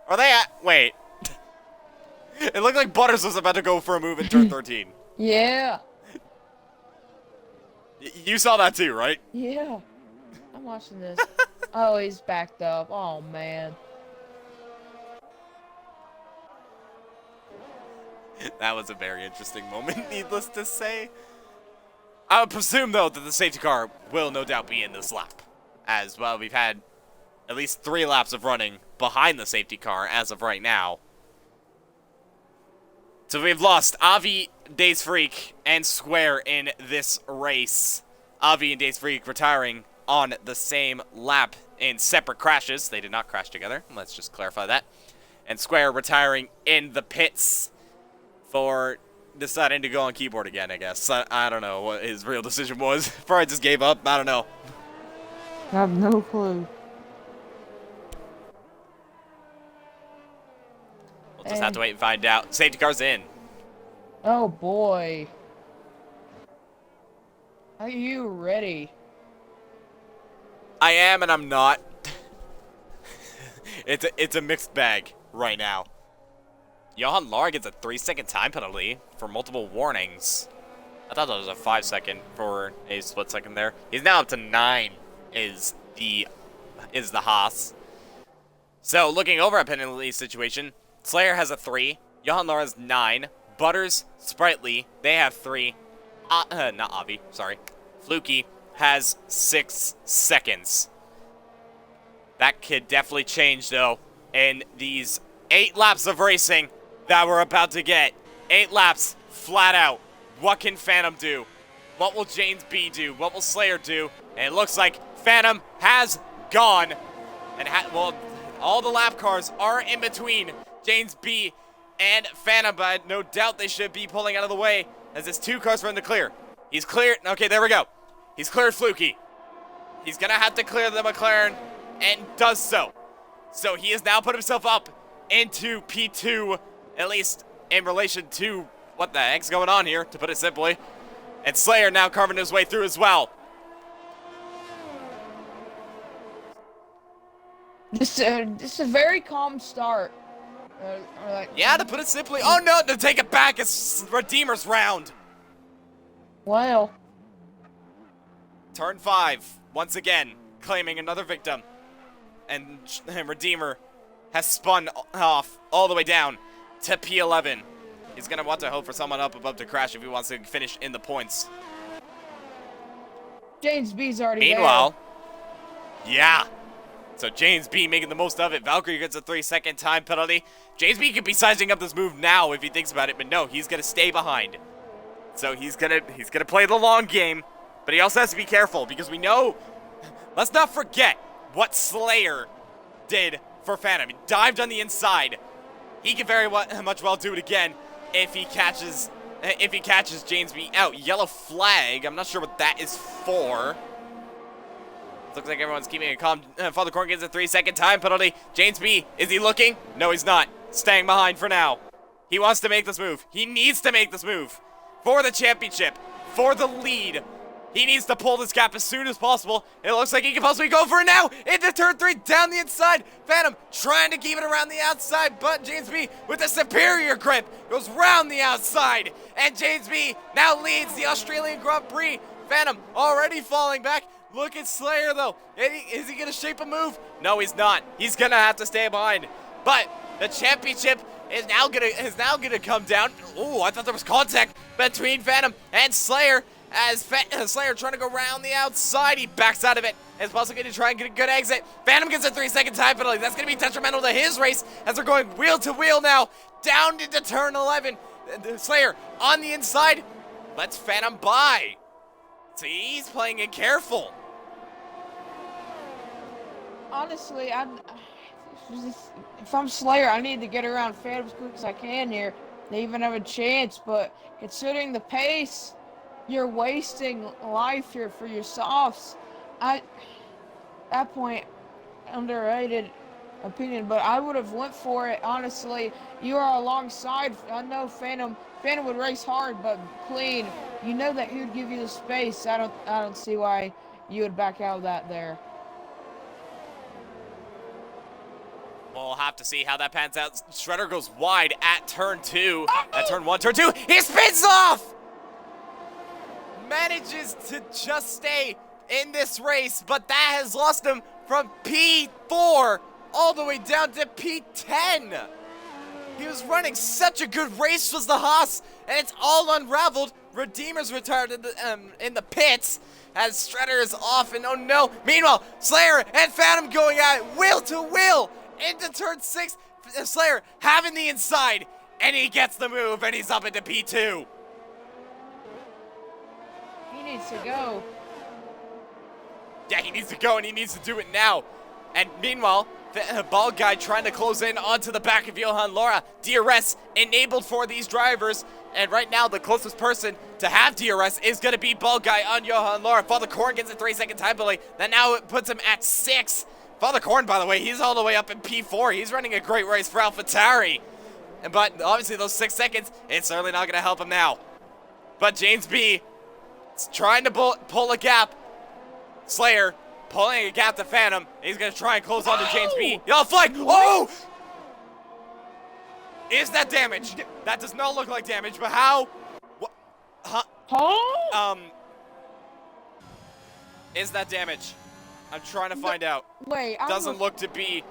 Are they at... Wait. It looked like Butters was about to go for a move in turn 13. Yeah. You saw that too, right? Yeah. I'm watching this. Oh, he's backed up. Oh, man. That was a very interesting moment, needless to say. I would presume, though, that the safety car will no doubt be in this lap. As well, we've had at least 3 laps of running behind the safety car as of right now. So we've lost Avi, Days Freak, and Square in this race. Avi and Days Freak retiring on the same lap in separate crashes. They did not crash together. Let's just clarify that. And Square retiring in the pits for deciding to go on keyboard again, I guess. I don't know what his real decision was. Probably just gave up. I don't know. I have no clue. We'll just have to wait and find out. Safety car's in. Oh, boy. Are you ready? I am and I'm not. It's a mixed bag right now. Johan Lar gets a 3-second time penalty for multiple warnings. I thought that was a 5-second for a split second there. He's now up to 9 is the Haas. So looking over at penalty situation, Slayer has a 3, Johan Lar has 9, Butters, Sprightly, they have 3. Not Avi, sorry. Fluky has 6 seconds. That could definitely change, though, in these 8 laps of racing that we're about to get. 8 laps, flat out. What can Phantom do? What will James B do? What will Slayer do? And it looks like Phantom has gone. And, well, all the lap cars are in between James B and Phantom, but no doubt they should be pulling out of the way as it's 2 cars from the clear. He's cleared. Okay, there we go. He's cleared Fluky. He's going to have to clear the McLaren, and does so. So he has now put himself up into P2, at least in relation to what the heck's going on here, to put it simply. And Slayer now carving his way through as well. This is a very calm start. Yeah, to put it simply. Oh no, to take it back, it's Redeemer's round. Well. Turn 5, once again, claiming another victim. And Redeemer has spun off all the way down to P11. He's going to want to hope for someone up above to crash if he wants to finish in the points. James B's already Meanwhile, yeah, So James B making the most of it. Valkyrie gets a 3-second time penalty. James B could be sizing up this move now if he thinks about it, but no, he's gonna stay behind. So he's gonna play the long game, but he also has to be careful because we know. Let's not forget what Slayer did for Phantom. He dived on the inside. He could very much well do it again if he catches James B out. Yellow flag. I'm not sure what that is for. Looks like everyone's keeping it calm. Father Corn gets a 3-second time penalty. James B, is he looking? No, he's not. Staying behind for now. He wants to make this move. He needs to make this move. For the championship. For the lead. He needs to pull this gap as soon as possible. It looks like he can possibly go for it now. Into turn 3, down the inside. Phantom trying to keep it around the outside, but James B with a superior grip goes round the outside. And James B now leads the Australian Grand Prix. Phantom already falling back. Look at Slayer, though. Is he going to shape a move? No, he's not. He's going to have to stay behind. But the championship is now gonna come down. Oh, I thought there was contact between Phantom and Slayer. As Slayer trying to go around the outside. He backs out of it. Is also going to try and get a good exit. Phantom gets a 3-second time penalty. That's going to be detrimental to his race as they're going wheel to wheel now. Down into turn 11. Slayer on the inside. Lets Phantom by. So he's playing it careful. Honestly, if I'm Slayer, I need to get around Phantom as quick as I can here. They even have a chance, but considering the pace, you're wasting life here for your softs. At that point, underrated opinion, but I would have went for it. Honestly, you are alongside. I know Phantom would race hard, but clean. You know that he would give you the space. I don't see why you would back out of that there. We'll have to see how that pans out. Shredder goes wide at turn 2. At turn 1, turn 2. He spins off! Manages to just stay in this race, but that has lost him from P4 all the way down to P10. He was running such a good race, was the Haas, and it's all unraveled. Redeemer's retired in the pits as Shredder is off, and oh no. Meanwhile, Slayer and Phantom going at it wheel to wheel into turn 6. Slayer having the inside, and he gets the move, and he's up into P2. He needs to go. Yeah, he needs to go, and he needs to do it now. And meanwhile, the bald guy trying to close in onto the back of Johan Laura. DRS enabled for these drivers. And right now, the closest person to have DRS is going to be bald guy on Johan Laura. Father Corn gets a 3-second time penalty. That now it puts him at 6. Father Corn, by the way, he's all the way up in P4. He's running a great race for AlphaTauri. But obviously, those 6 seconds, it's certainly not going to help him now. But James B is trying to pull a gap. Slayer pulling a gap to Phantom. He's going to try and close on to James B. Yellow flag. Oh! Is that damage? That does not look like damage, but how? What? Huh? Is that damage? I'm trying to find out. Wait, Doesn't look to be.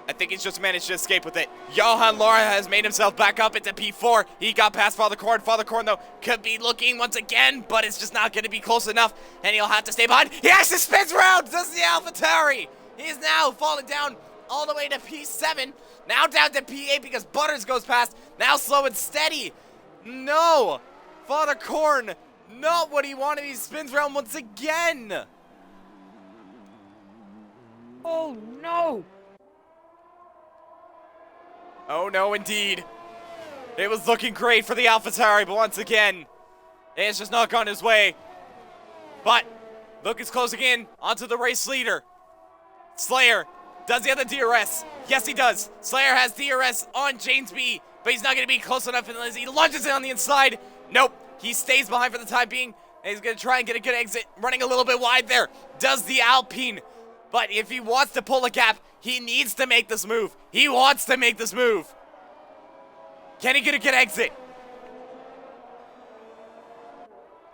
I think he's just managed to escape with it. Johan Laura has made himself back up into P4. He got past Father Corn. Father Corn, though, could be looking once again, but it's just not going to be close enough, and he'll have to stay behind. He actually spins around, does the AlphaTauri. He is now falling down all the way to P7. Now down to P8 because Butters goes past. Now slow and steady. No. Father Corn, not what he wanted. He spins around once again. Oh, no. Oh, no, indeed. It was looking great for the AlphaTauri, but once again, it's just not gone his way. But look, it's closing in onto the race leader. Slayer, does he have the DRS? Yes, he does. Slayer has DRS on James B, but he's not going to be close enough unless he lunges in on the inside. Nope, he stays behind for the time being, and he's going to try and get a good exit, running a little bit wide there. Does the Alpine. But if he wants to pull a gap, he needs to make this move. He wants to make this move. Can he get a good exit?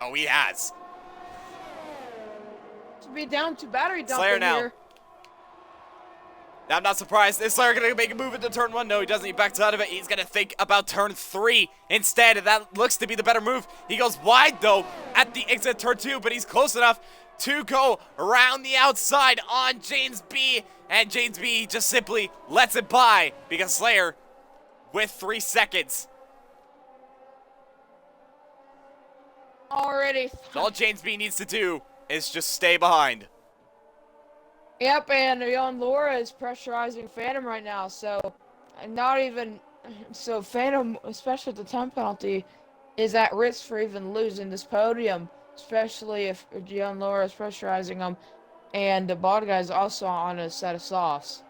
Oh, he has. To be down to battery dumping Slayer now. here. I'm not surprised. Is Slayer going to make a move into turn 1? No, he doesn't. He backs out of it. He's going to think about turn 3 instead. And that looks to be the better move. He goes wide, though, at the exit turn 2, but he's close enough to go around the outside on James B. And James B just simply lets it by because Slayer with 3 seconds. Already. All James B needs to do is just stay behind. Yep, and young Laura is pressurizing Phantom right now, so Phantom, especially at the time penalty, is at risk for even losing this podium, especially if young Laura is pressurizing him, and the bald guy is also on a set of softs.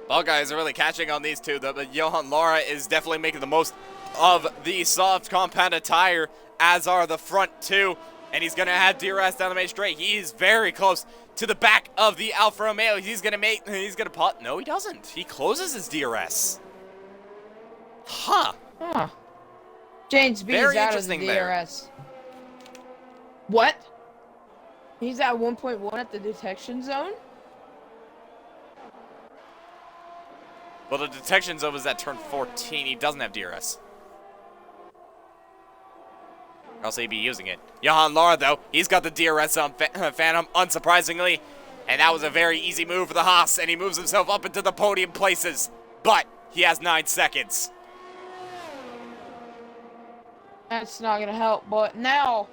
Ball guys are really catching on these two, though, but Johan Laura is definitely making the most of the soft compounded tire, as are the front two. And he's going to have DRS down the main straight. He's very close to the back of the Alfa Romeo. He's going to putt. No, he doesn't. He closes his DRS. Huh. James B is Very out of the interesting there. DRS. What? He's at 1.1 at the detection zone? Well, the detection zone was at turn 14. He doesn't have DRS. Or else he'd be using it. Johan Laura, though, he's got the DRS on Phantom, unsurprisingly. And that was a very easy move for the Haas, and he moves himself up into the podium places. But he has 9 seconds. That's not going to help, but now,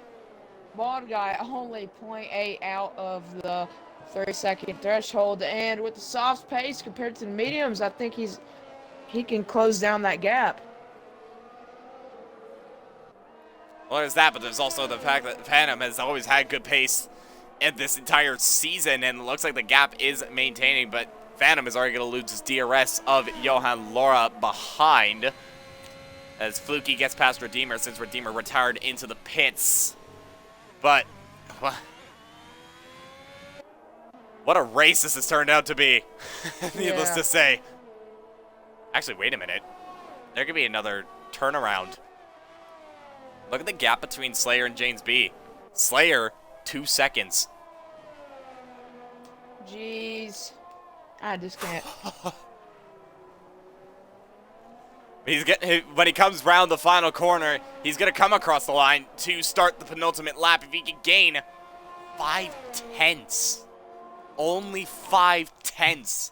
bald guy only 0.8 out of the 30-second threshold, and with the soft pace compared to the mediums, I think he can close down that gap. Well, there's that, but there's also the fact that Phantom has always had good pace in this entire season, and it looks like the gap is maintaining, but Phantom is already going to lose his DRS of Johan Laura behind as Fluky gets past Redeemer since Redeemer retired into the pits. But what a race this has turned out to be, needless to say. Actually, wait a minute. There could be another turnaround. Look at the gap between Slayer and James B. Slayer, 2 seconds. Jeez. I just can't. When he comes round the final corner, he's going to come across the line to start the penultimate lap. If he can gain 5/10, only 5/10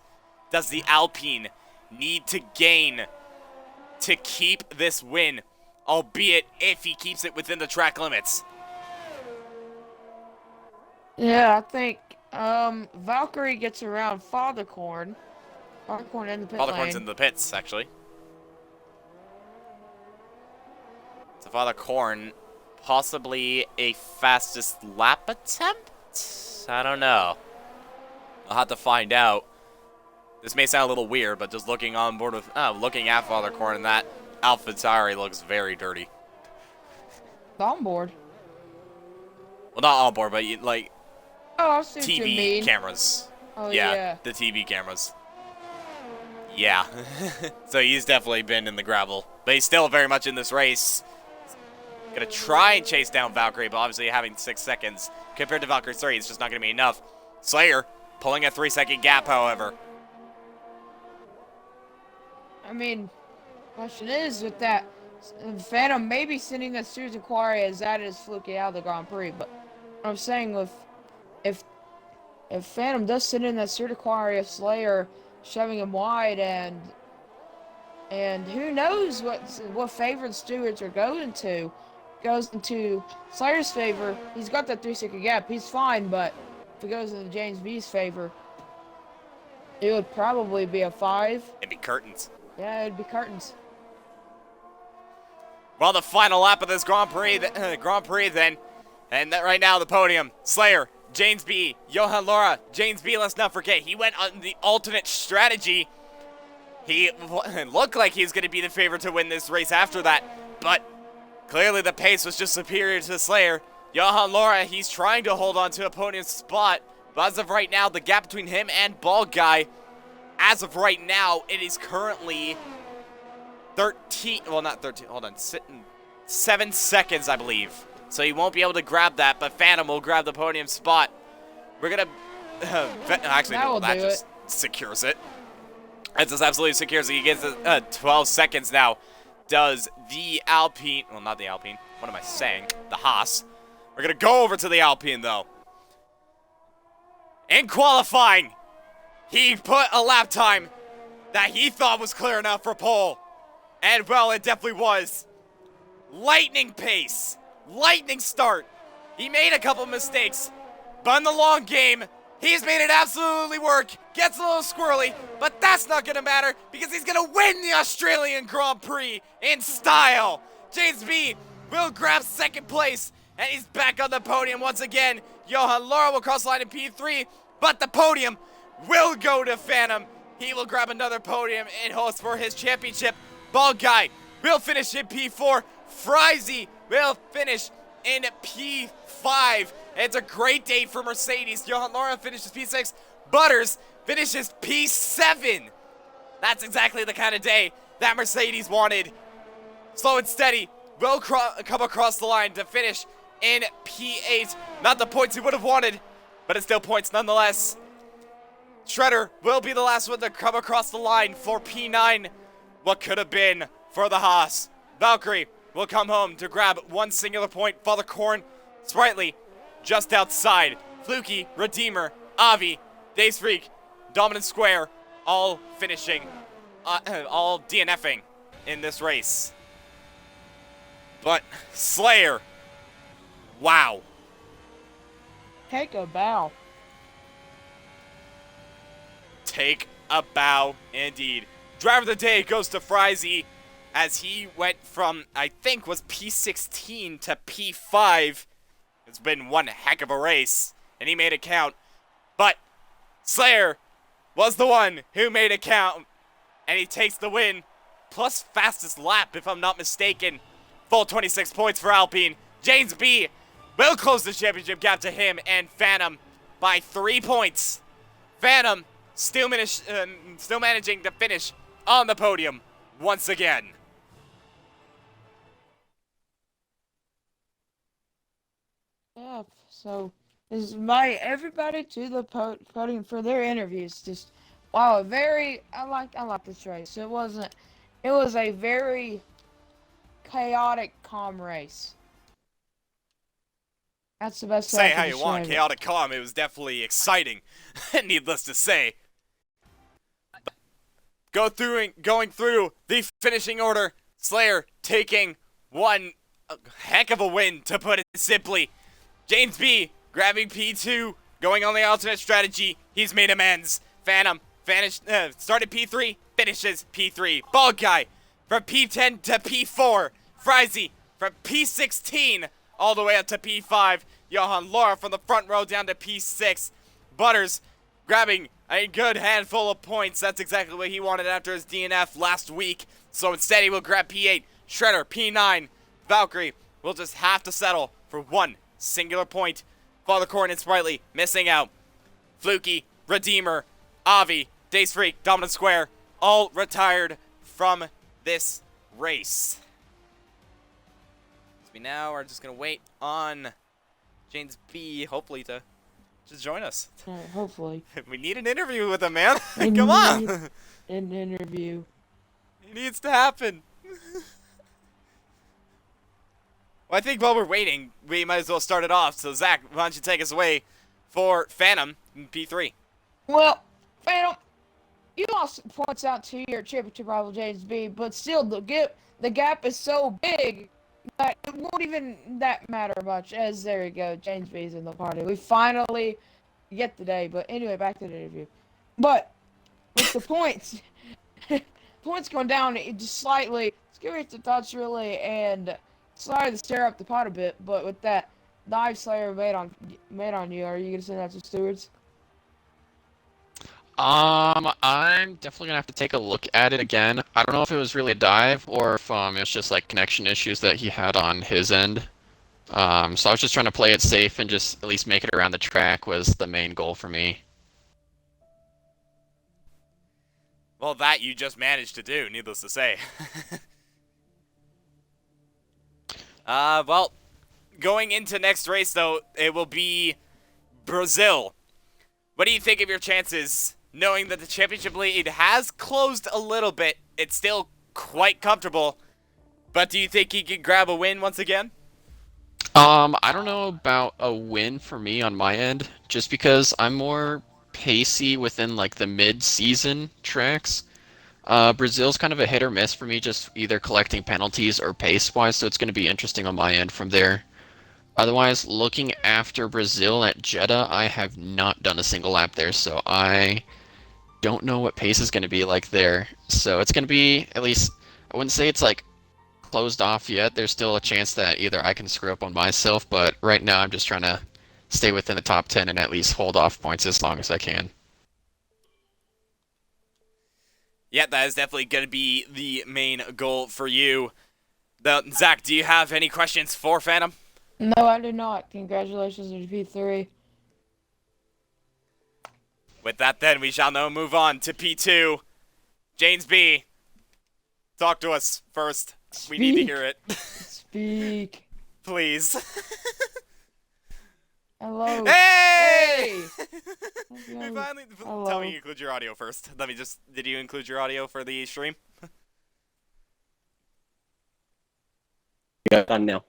does the Alpine need to gain to keep this win, albeit if he keeps it within the track limits. Yeah, I think Valkyrie gets around Fathercorn. Fathercorn in the pit Fathercorn's lane. in the pits, actually. So Fathercorn, possibly a fastest lap attempt? I don't know. I'll have to find out. This may sound a little weird, but just looking on board with, looking at Fathercorn, and that AlphaTauri looks very dirty. On board. Well, not on board, but like Oh, I see what you TV mean. cameras. Oh, yeah. The TV cameras. Yeah. So he's definitely been in the gravel, but he's still very much in this race. Gonna try and chase down Valkyrie, but obviously having 6 seconds compared to Valkyrie's 3, it's just not gonna be enough. Slayer pulling a 3-second gap, however. I mean, question is with that Phantom maybe sending that series inquiry as that is Fluky out of the Grand Prix, but I'm saying if Phantom does send in that series inquiry of Slayer shoving him wide and who knows what favor the stewards are going to. Goes into Slayer's favor, he's got that 3-second gap, he's fine, but if it goes into James B's favor, it would probably be a 5. It'd be curtains. Yeah, it'd be curtains. Well, the final lap of this Grand Prix then. And that right now, the podium. Slayer, James B, Johan Laura. James B, let's not forget, he went on the alternate strategy. He looked like he was going to be the favorite to win this race after that, but clearly the pace was just superior to Slayer. Johan Laura, he's trying to hold on to a podium spot, but as of right now, the gap between him and Bald Guy, as of right now, it is currently 13, well not 13, hold on, 7 seconds, I believe. So he won't be able to grab that, but Phantom will grab the podium spot. We're going to, actually, no, that just secures it. That just absolutely secures it. He gets 12 seconds now. Does the Alpine, well, not the Alpine, what am I saying? The Haas We're going to go over to the Alpine, though. In qualifying, he put a lap time that he thought was clear enough for pole. And, well, it definitely was. Lightning pace. Lightning start. He made a couple mistakes. But in the long game, he's made it absolutely work. Gets a little squirrely, but that's not going to matter because he's going to win the Australian Grand Prix in style. James B will grab second place, and he's back on the podium once again. Johan Laura will cross the line in P3, but the podium will go to Phantom. He will grab another podium and host for his championship. Ball Guy will finish in P4. Frizy will finish in P5. It's a great day for Mercedes. Johan Laura finishes P6. Butters finishes P7. That's exactly the kind of day that Mercedes wanted. Slow and steady will come across the line to finish in P8. Not the points he would have wanted, but it's still points nonetheless. Shredder will be the last one to come across the line for P9. What could have been for the Haas. Valkyrie will come home to grab one singular point. Father Korn, Sprightly, just outside. Fluky, Redeemer, Avi, Days Freak, Dominant Square, all finishing, all DNFing in this race. But Slayer, wow. Take a bow. Take a bow indeed. Driver of the day goes to Frizy as he went from, I think, was P16 to P5. It's been one heck of a race, and he made it count. But Slayer was the one who made it count, and he takes the win, plus fastest lap, if I'm not mistaken. Full 26 points for Alpine. James B will close the championship gap to him and Phantom by 3 points. Phantom still managing to finish on the podium once again. Yeah, so this is my everybody to the podium for their interviews. Just wow, I like this race. It was a very chaotic, calm race. That's the best way I Say can how you want, describe it. chaotic calm. It was definitely exciting, needless to say. Going through the finishing order, Slayer taking one heck of a win, to put it simply. James B grabbing P2, going on the alternate strategy. He's made amends. Phantom started P3, finishes P3. Ball Guy from P10 to P4. Frizy from P16 all the way up to P5. Johan Laura from the front row down to P6. Butters grabbing a good handful of points. That's exactly what he wanted after his DNF last week. So instead he will grab P8. Shredder P9. Valkyrie will just have to settle for one singular point. Father Korn and Sprightly missing out. Fluky, Redeemer, Avi, Days Freak, Dominant Square, all retired from this race. So we now are just going to wait on James B, hopefully, to just join us. Hopefully. We need an interview with him, man. We Come on. need an interview. It needs to happen. Well, I think while we're waiting, we might as well start it off. So, Zach, why don't you take us away for Phantom in P3? Well, Phantom, you lost points out to your championship rival James B, but still the gap is so big that it won't even that matter much. As there you go, James B's in the party. We finally get the day. But anyway, back to the interview. But with the points, points going down just slightly. It's curious to touch really, and sorry to stir up the pot a bit. But with that dive Slayer made on you, are you gonna send that to stewards? I'm definitely gonna have to take a look at it again. I don't know if it was really a dive or if it's just like connection issues that he had on his end. So I was just trying to play it safe and just at least make it around the track was the main goal for me. Well, that you just managed to do, needless to say. Well, going into next race, though, it will be Brazil. What do you think of your chances, knowing that the championship lead has closed a little bit? It's still quite comfortable, but do you think he could grab a win once again? I don't know about a win for me on my end, just because I'm more pacey within like the mid-season tracks. Brazil's kind of a hit or miss for me, just either collecting penalties or pace-wise, so it's going to be interesting on my end from there. Otherwise, looking after Brazil at Jeddah, I have not done a single lap there, so I don't know what pace is going to be like there. So it's going to be, at least, I wouldn't say it's like closed off yet. There's still a chance that either I can screw up on myself, but right now I'm just trying to stay within the top 10 and at least hold off points as long as I can. Yeah, that is definitely going to be the main goal for you. Zach, do you have any questions for Phantom? No, I do not. Congratulations on P3. With that, then, we shall now move on to P2. James B, talk to us first. We need to hear it. Speak. Please. Hello. Hey! We Hello. finally. Hello. Tell me you include your audio first. Let me just. Did you include your audio for the stream? Yeah, done now.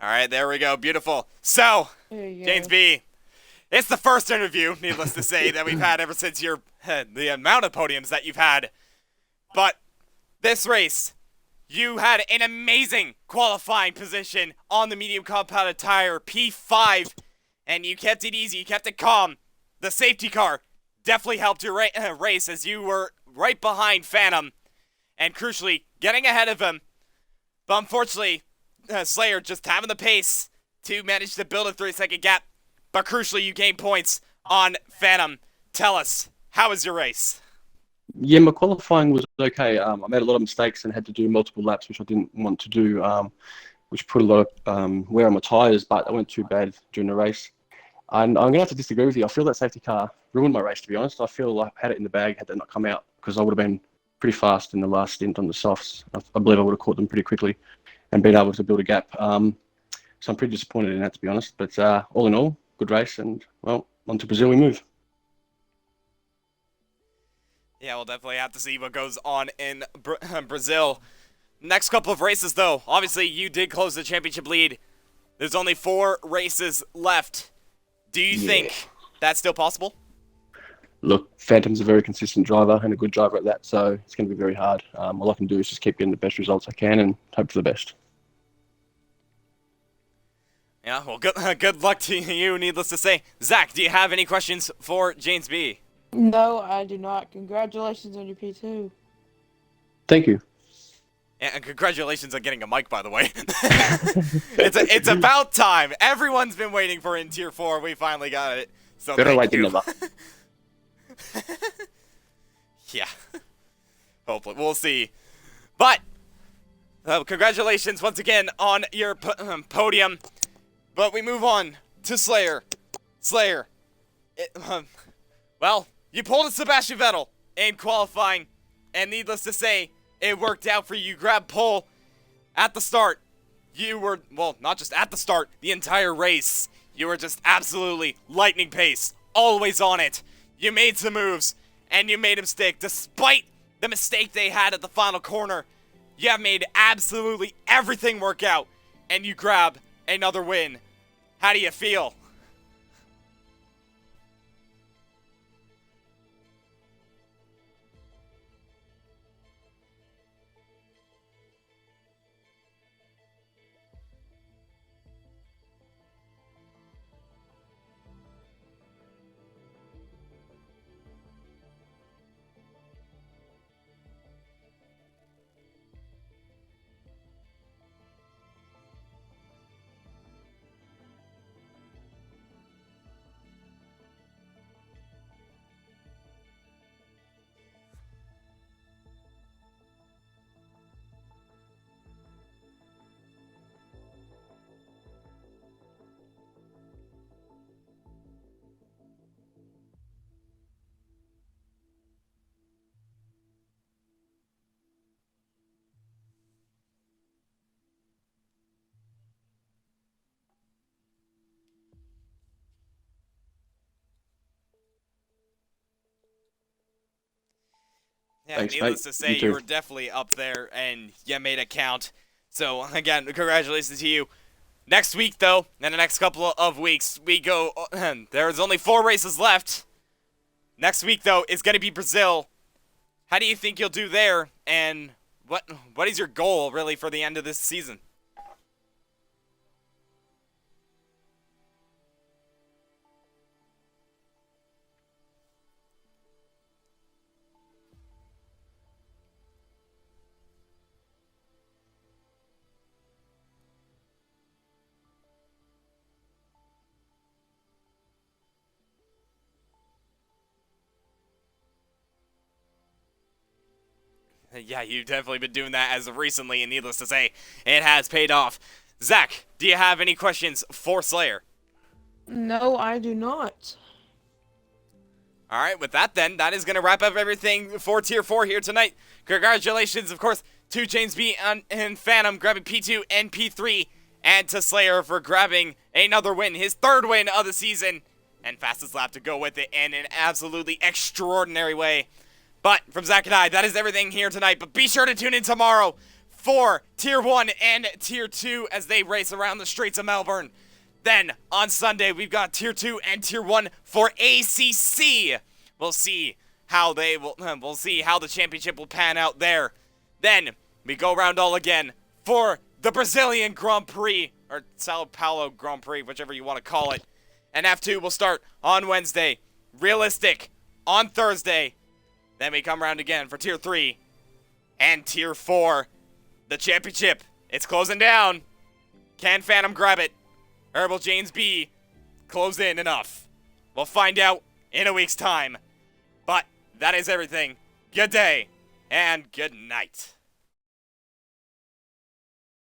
Alright, there we go. Beautiful. So, There you go. James B, it's the first interview, needless to say, that we've had ever since the amount of podiums that you've had. But this race, you had an amazing qualifying position on the medium compounded tire, P5, and you kept it easy, you kept it calm. The safety car definitely helped your race as you were right behind Phantom, and crucially, getting ahead of him. But unfortunately, Slayer just having the pace to manage to build a 3-second gap. But crucially, you gained points on Phantom. Tell us, how was your race? Yeah, my qualifying was okay. I made a lot of mistakes and had to do multiple laps, which I didn't want to do, which put a lot of wear on my tyres, but I went too bad during the race. And I'm going to have to disagree with you. I feel that safety car ruined my race, to be honest. I feel like I had it in the bag, had that not come out, because I would have been pretty fast in the last stint on the softs. I believe I would have caught them pretty quickly and been able to build a gap. So I'm pretty disappointed in that, to be honest. But all in all, good race, and, well, on to Brazil we move. Yeah, we'll definitely have to see what goes on in Brazil. Next couple of races, though. Obviously, you did close the championship lead. There's only 4 races left. Do you think that's still possible? Look, Phantom's a very consistent driver and a good driver at that, so it's going to be very hard. All I can do is just keep getting the best results I can and hope for the best. Yeah, well, good luck to you, needless to say. Zach, do you have any questions for James B? No, I do not. Congratulations on your P2. Thank you. And congratulations on getting a mic, by the way. it's about time. Everyone's been waiting for in Tier 4. We finally got it. So Better thank late than you. never. Yeah. Hopefully. We'll see. But, congratulations once again on your podium. But we move on to Slayer. Slayer. Well, you pulled a Sebastian Vettel in qualifying. And needless to say, it worked out for you. You grabbed pole at the start. You were, well, not just at the start, the entire race. You were just absolutely lightning pace. Always on it. You made some moves, and you made them stick. Despite the mistake they had at the final corner, you have made absolutely everything work out, and you grab another win. How do you feel? Yeah, Thanks, needless mate. to say, You you too. were definitely up there, and you made it count. So, again, congratulations to you. Next week, though, in the next couple of weeks, we go... there's only 4 races left. Next week, though, is going to be Brazil. How do you think you'll do there? And what is your goal, really, for the end of this season? Yeah, you've definitely been doing that as of recently, and needless to say, it has paid off. Zach, do you have any questions for Slayer? No, I do not. Alright, with that then, that is going to wrap up everything for Tier 4 here tonight. Congratulations, of course, to James B. and Phantom grabbing P2 and P3, and to Slayer for grabbing another win, his 3rd win of the season, and fastest lap to go with it in an absolutely extraordinary way. But from Zach and I, that is everything here tonight. But be sure to tune in tomorrow for Tier 1 and Tier 2 as they race around the streets of Melbourne. Then, on Sunday, we've got Tier 2 and Tier 1 for ACC. We'll see how we'll see how the championship will pan out there. Then, we go around all again for the Brazilian Grand Prix, or Sao Paulo Grand Prix, whichever you want to call it. And F2 will start on Wednesday. Realistic on Thursday. Then we come around again for Tier 3 and Tier 4. The championship, it's closing down. Can Phantom grab it? Or will James B close in enough? We'll find out in a week's time. But that is everything. Good day and good night.